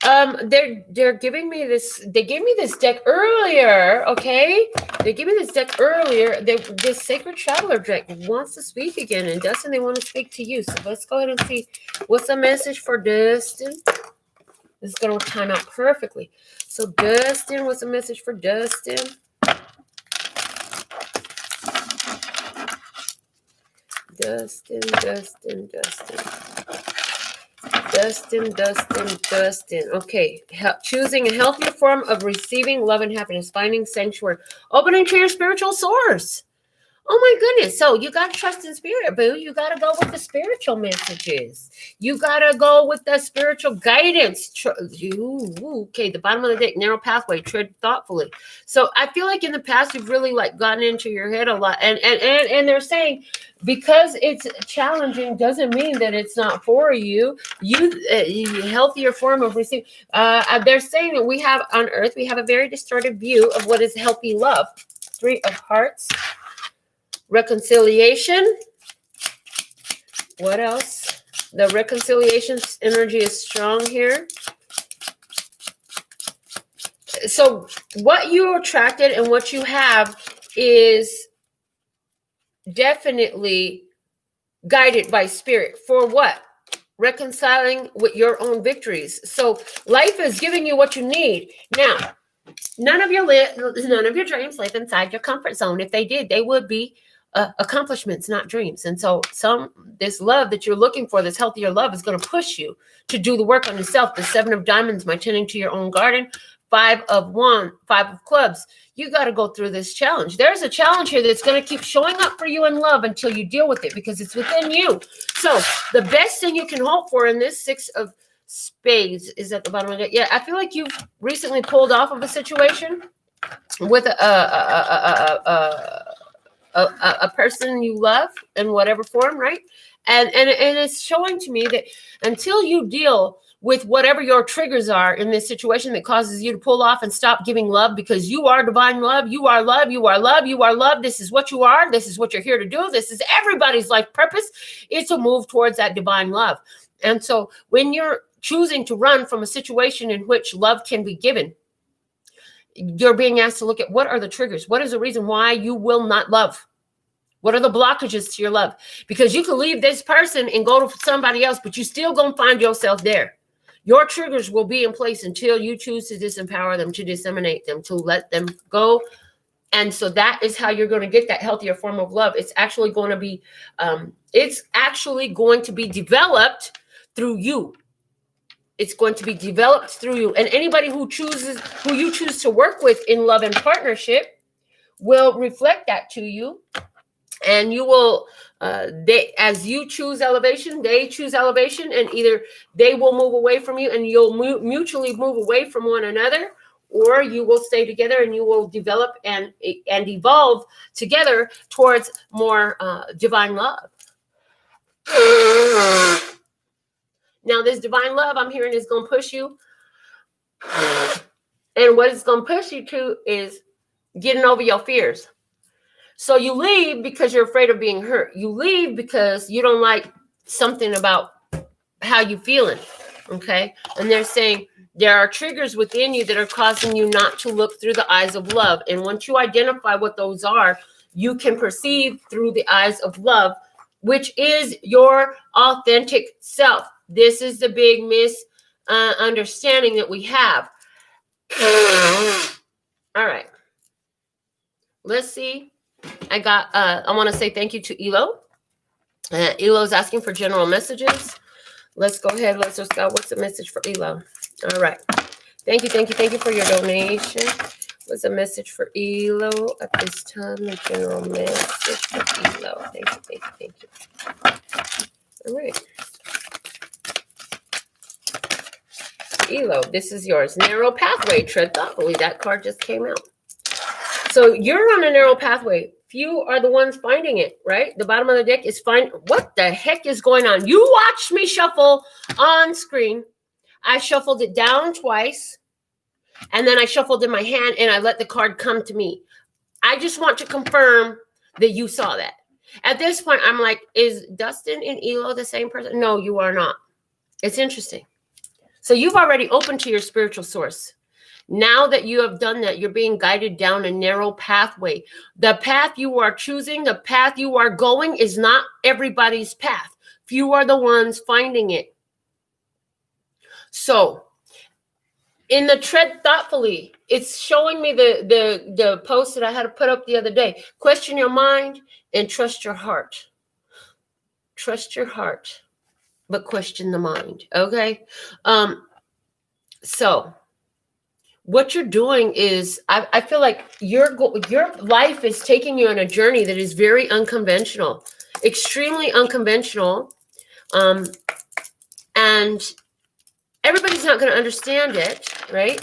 They're giving me this. They gave me this deck earlier. Okay, they gave me this deck earlier. This Sacred Traveler deck wants to speak again, and Dustin, they want to speak to you. So let's go ahead and see what's the message for Dustin. This is going to time out perfectly. So Dustin, what's the message for Dustin? Dustin. Okay. Choosing a healthier form of receiving love and happiness, finding sanctuary, opening to your spiritual source. Oh my goodness. So you got to trust in spirit, boo. You got to go with the spiritual messages. You got to go with the spiritual guidance. Okay. The bottom of the deck, narrow pathway, tread thoughtfully. So I feel like in the past, you've really like gotten into your head a lot. And they're saying, because it's challenging doesn't mean that it's not for you. Healthier form of receiving. They're saying that we have on earth, we have a very distorted view of what is healthy love. Three of Hearts. Reconciliation. What else? The reconciliation energy is strong here. So what you attracted and what you have is definitely guided by spirit. For what? reconciling with your own victories. So life is giving you what you need. Now, none of your dreams live inside your comfort zone. If they did, they would be accomplishments, not dreams. And so this love that you're looking for, this healthier love, is going to push you to do the work on yourself. The 7 of diamonds, by tending to your own garden. 5 of clubs. You got to go through this challenge. There's a challenge here that's going to keep showing up for you in love until you deal with it, because it's within you. So the best thing you can hope for in this 6 of spades is at the bottom of it. Yeah, I feel like you've recently pulled off of a situation with a person you love in whatever form, right? And it's showing to me that until you deal with whatever your triggers are in this situation that causes you to pull off and stop giving love, because you are divine love, you are love, you are love, you are love. This is what you are. This is what you're here to do. This is everybody's life purpose. It's to move towards that divine love. And so when you're choosing to run from a situation in which love can be given, you're being asked to look at what are the triggers? What is the reason why you will not love? What are the blockages to your love? Because you can leave this person and go to somebody else, but you still gonna find yourself there. Your triggers will be in place until you choose to disempower them, to disseminate them, to let them go. And so that is how you're going to get that healthier form of love. It's actually going to be, developed through you. It's going to be developed through you. And anybody who you choose to work with in love and partnership will reflect that to you. And you will, as you choose elevation, they choose elevation, and either they will move away from you and you'll mutually move away from one another, or you will stay together and you will develop and evolve together towards more divine love. Now, this divine love I'm hearing is going to push you. And what it's going to push you to is getting over your fears. So you leave because you're afraid of being hurt. You leave because you don't like something about how you feeling, okay? And they're saying there are triggers within you that are causing you not to look through the eyes of love. And once you identify what those are, you can perceive through the eyes of love, which is your authentic self. This is the big misunderstanding that we have. All right. Let's see. I want to say thank you to Elo. Elo's asking for general messages. Let's go ahead. Let's just go. What's the message for Elo? All right. Thank you for your donation. What's the message for Elo at this time? The general message for Elo. Thank you. All right. Elo, this is yours. Narrow pathway. Tread thoughtfully. That card just came out. So you're on a narrow pathway. Few are the ones finding it, right? The bottom of the deck is what the heck is going on? You watched me shuffle on screen. I shuffled it down twice, and then I shuffled in my hand, and I let the card come to me. I just want to confirm that you saw that. At this point, I'm like, is Dustin and Elo the same person? No, you are not. It's interesting. So you've already opened to your spiritual source. Now that you have done that, you're being guided down a narrow pathway. The path you are choosing, the path you are going is not everybody's path. Few are the ones finding it. So in the tread thoughtfully, it's showing me the post that I had to put up the other day. Question your mind and trust your heart. Trust your heart, but question the mind. Okay. So what you're doing is, I feel like your life is taking you on a journey that is very unconventional, extremely unconventional. And everybody's not going to understand it, right?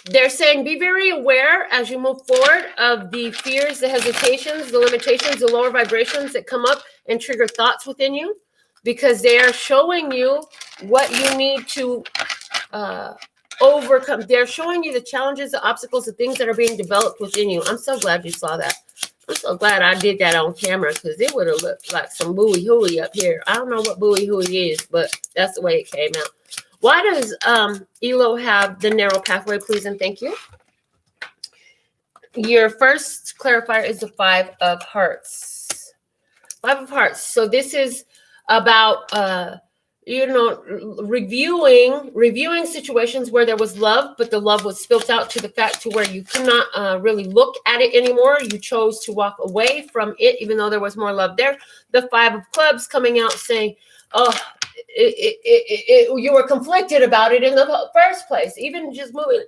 They're saying be very aware as you move forward of the fears, the hesitations, the limitations, the lower vibrations that come up and trigger thoughts within you, because they are showing you what you need to overcome. They're showing you the challenges, the obstacles, the things that are being developed within you. I'm so glad you saw that. I'm so glad I did that on camera, because it would have looked like some booey hooey up here. I don't know what booey hooey is, but that's the way it came out. Why does Elo have the narrow pathway, please and thank you? Your first clarifier is the 5 of Hearts. 5 of Hearts. So this is about reviewing situations where there was love, but the love was spilt out to the fact to where you could not really look at it anymore. You chose to walk away from it, even though there was more love there. The 5 of Clubs coming out saying, oh, you were conflicted about it in the first place. Even just moving,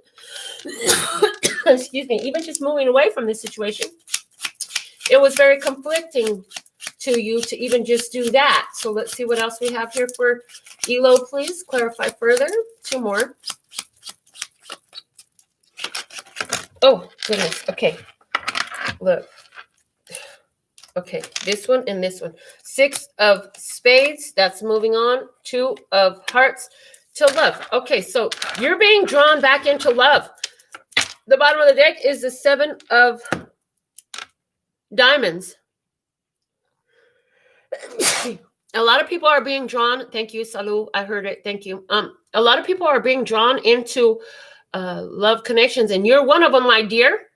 excuse me, even just moving away from this situation, it was very conflicting to you to even just do that. So let's see what else we have here for Elo, please. Clarify further. 2 more. Oh, goodness. Okay. Look. Okay, this one and this one. 6 of Spades, that's moving on. 2 of Hearts to love. Okay, so you're being drawn back into love. The bottom of the deck is the 7 of Diamonds. A lot of people are being drawn. Thank you, Salu. I heard it. Thank you. A lot of people are being drawn into love connections, and you're one of them, my dear.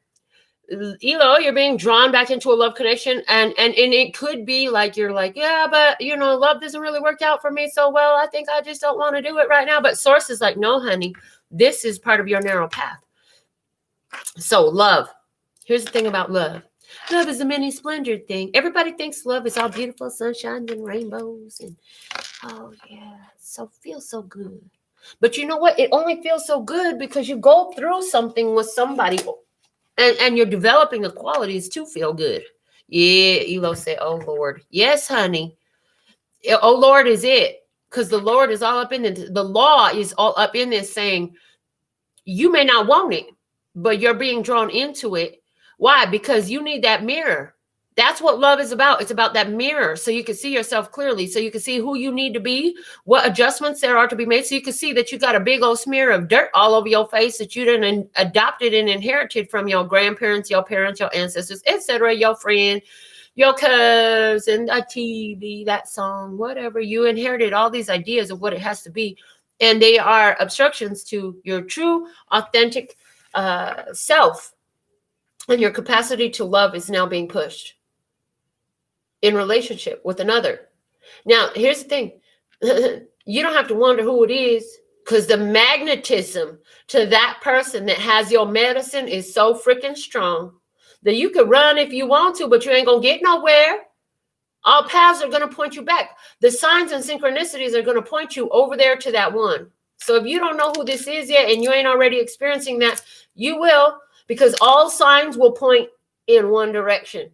Elo, you're being drawn back into a love connection, and it could be like you're like, yeah, but love doesn't really work out for me so well. I think I just don't want to do it right now. But Source is like, no, honey, this is part of your narrow path. So love. Here's the thing about love. Love is a mini splendor thing. Everybody thinks love is all beautiful sunshine and rainbows, and oh yeah, feels so good. But you know what? It only feels so good because you go through something with somebody. And you're developing the qualities to feel good. Yeah, Elo said, oh, Lord. Yes, honey. Oh, Lord is it. Because the Lord is all up in it. The law is all up in this saying, you may not want it, but you're being drawn into it. Why? Because you need that mirror. That's what love is about. It's about that mirror so you can see yourself clearly, so you can see who you need to be, what adjustments there are to be made, so you can see that you got a big old smear of dirt all over your face that you didn't adopted and inherited from your grandparents, your parents, your ancestors, etc., your friend, your cousin, a TV, that song, whatever. You inherited all these ideas of what it has to be, and they are obstructions to your true, authentic self, and your capacity to love is now being pushed in relationship with another. Now, here's the thing. You don't have to wonder who it is, because the magnetism to that person that has your medicine is so freaking strong that you could run if you want to, but you ain't going to get nowhere. All paths are going to point you back. The signs and synchronicities are going to point you over there to that one. So if you don't know who this is yet and you ain't already experiencing that, you will, because all signs will point in one direction.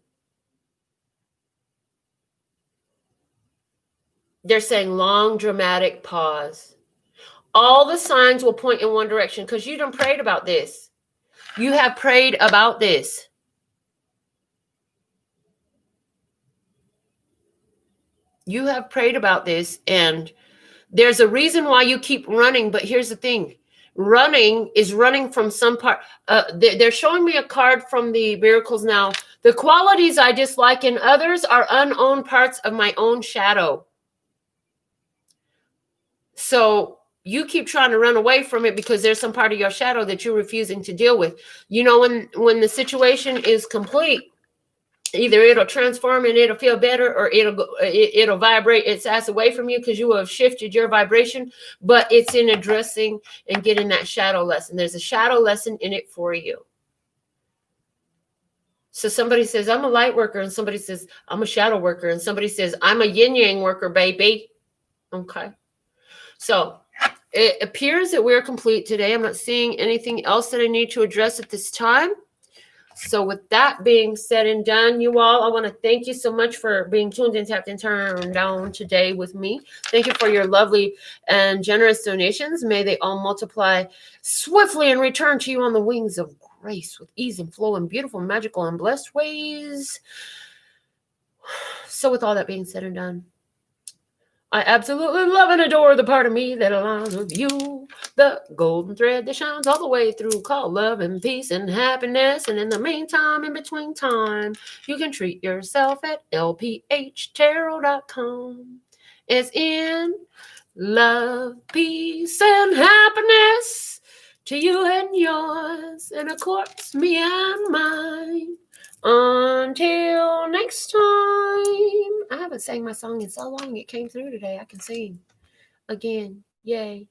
They're saying long, dramatic pause. All the signs will point in one direction because you done prayed about this. You have prayed about this. You have prayed about this, and there's a reason why you keep running, but here's the thing. Running is running from some part. They're showing me a card from the Miracles now. The qualities I dislike in others are unowned parts of my own shadow. So you keep trying to run away from it because there's some part of your shadow that you're refusing to deal with. When the situation is complete, either it'll transform and it'll feel better, or it'll vibrate its ass away from you because you will have shifted your vibration. But it's in addressing and getting that shadow lesson. There's a shadow lesson in it for you. So somebody says, I'm a light worker, and somebody says, I'm a shadow worker, and somebody says, I'm a yin-yang worker, baby. Okay. So it appears that we're complete today. I'm not seeing anything else that I need to address at this time. So with that being said and done, you all, I want to thank you so much for being tuned in, tapped, and turned on today with me. Thank you for your lovely and generous donations. May they all multiply swiftly and return to you on the wings of grace with ease and flow in beautiful, magical, and blessed ways. So with all that being said and done, I absolutely love and adore the part of me that aligns with you. The golden thread that shines all the way through, called love and peace and happiness. And in the meantime, in between time, you can treat yourself at LPHtarot.com. It's in love, peace, and happiness to you and yours, and of course, me and mine. Until next time, I have haven't sang my song in so long. It came through today. I can sing again. Yay.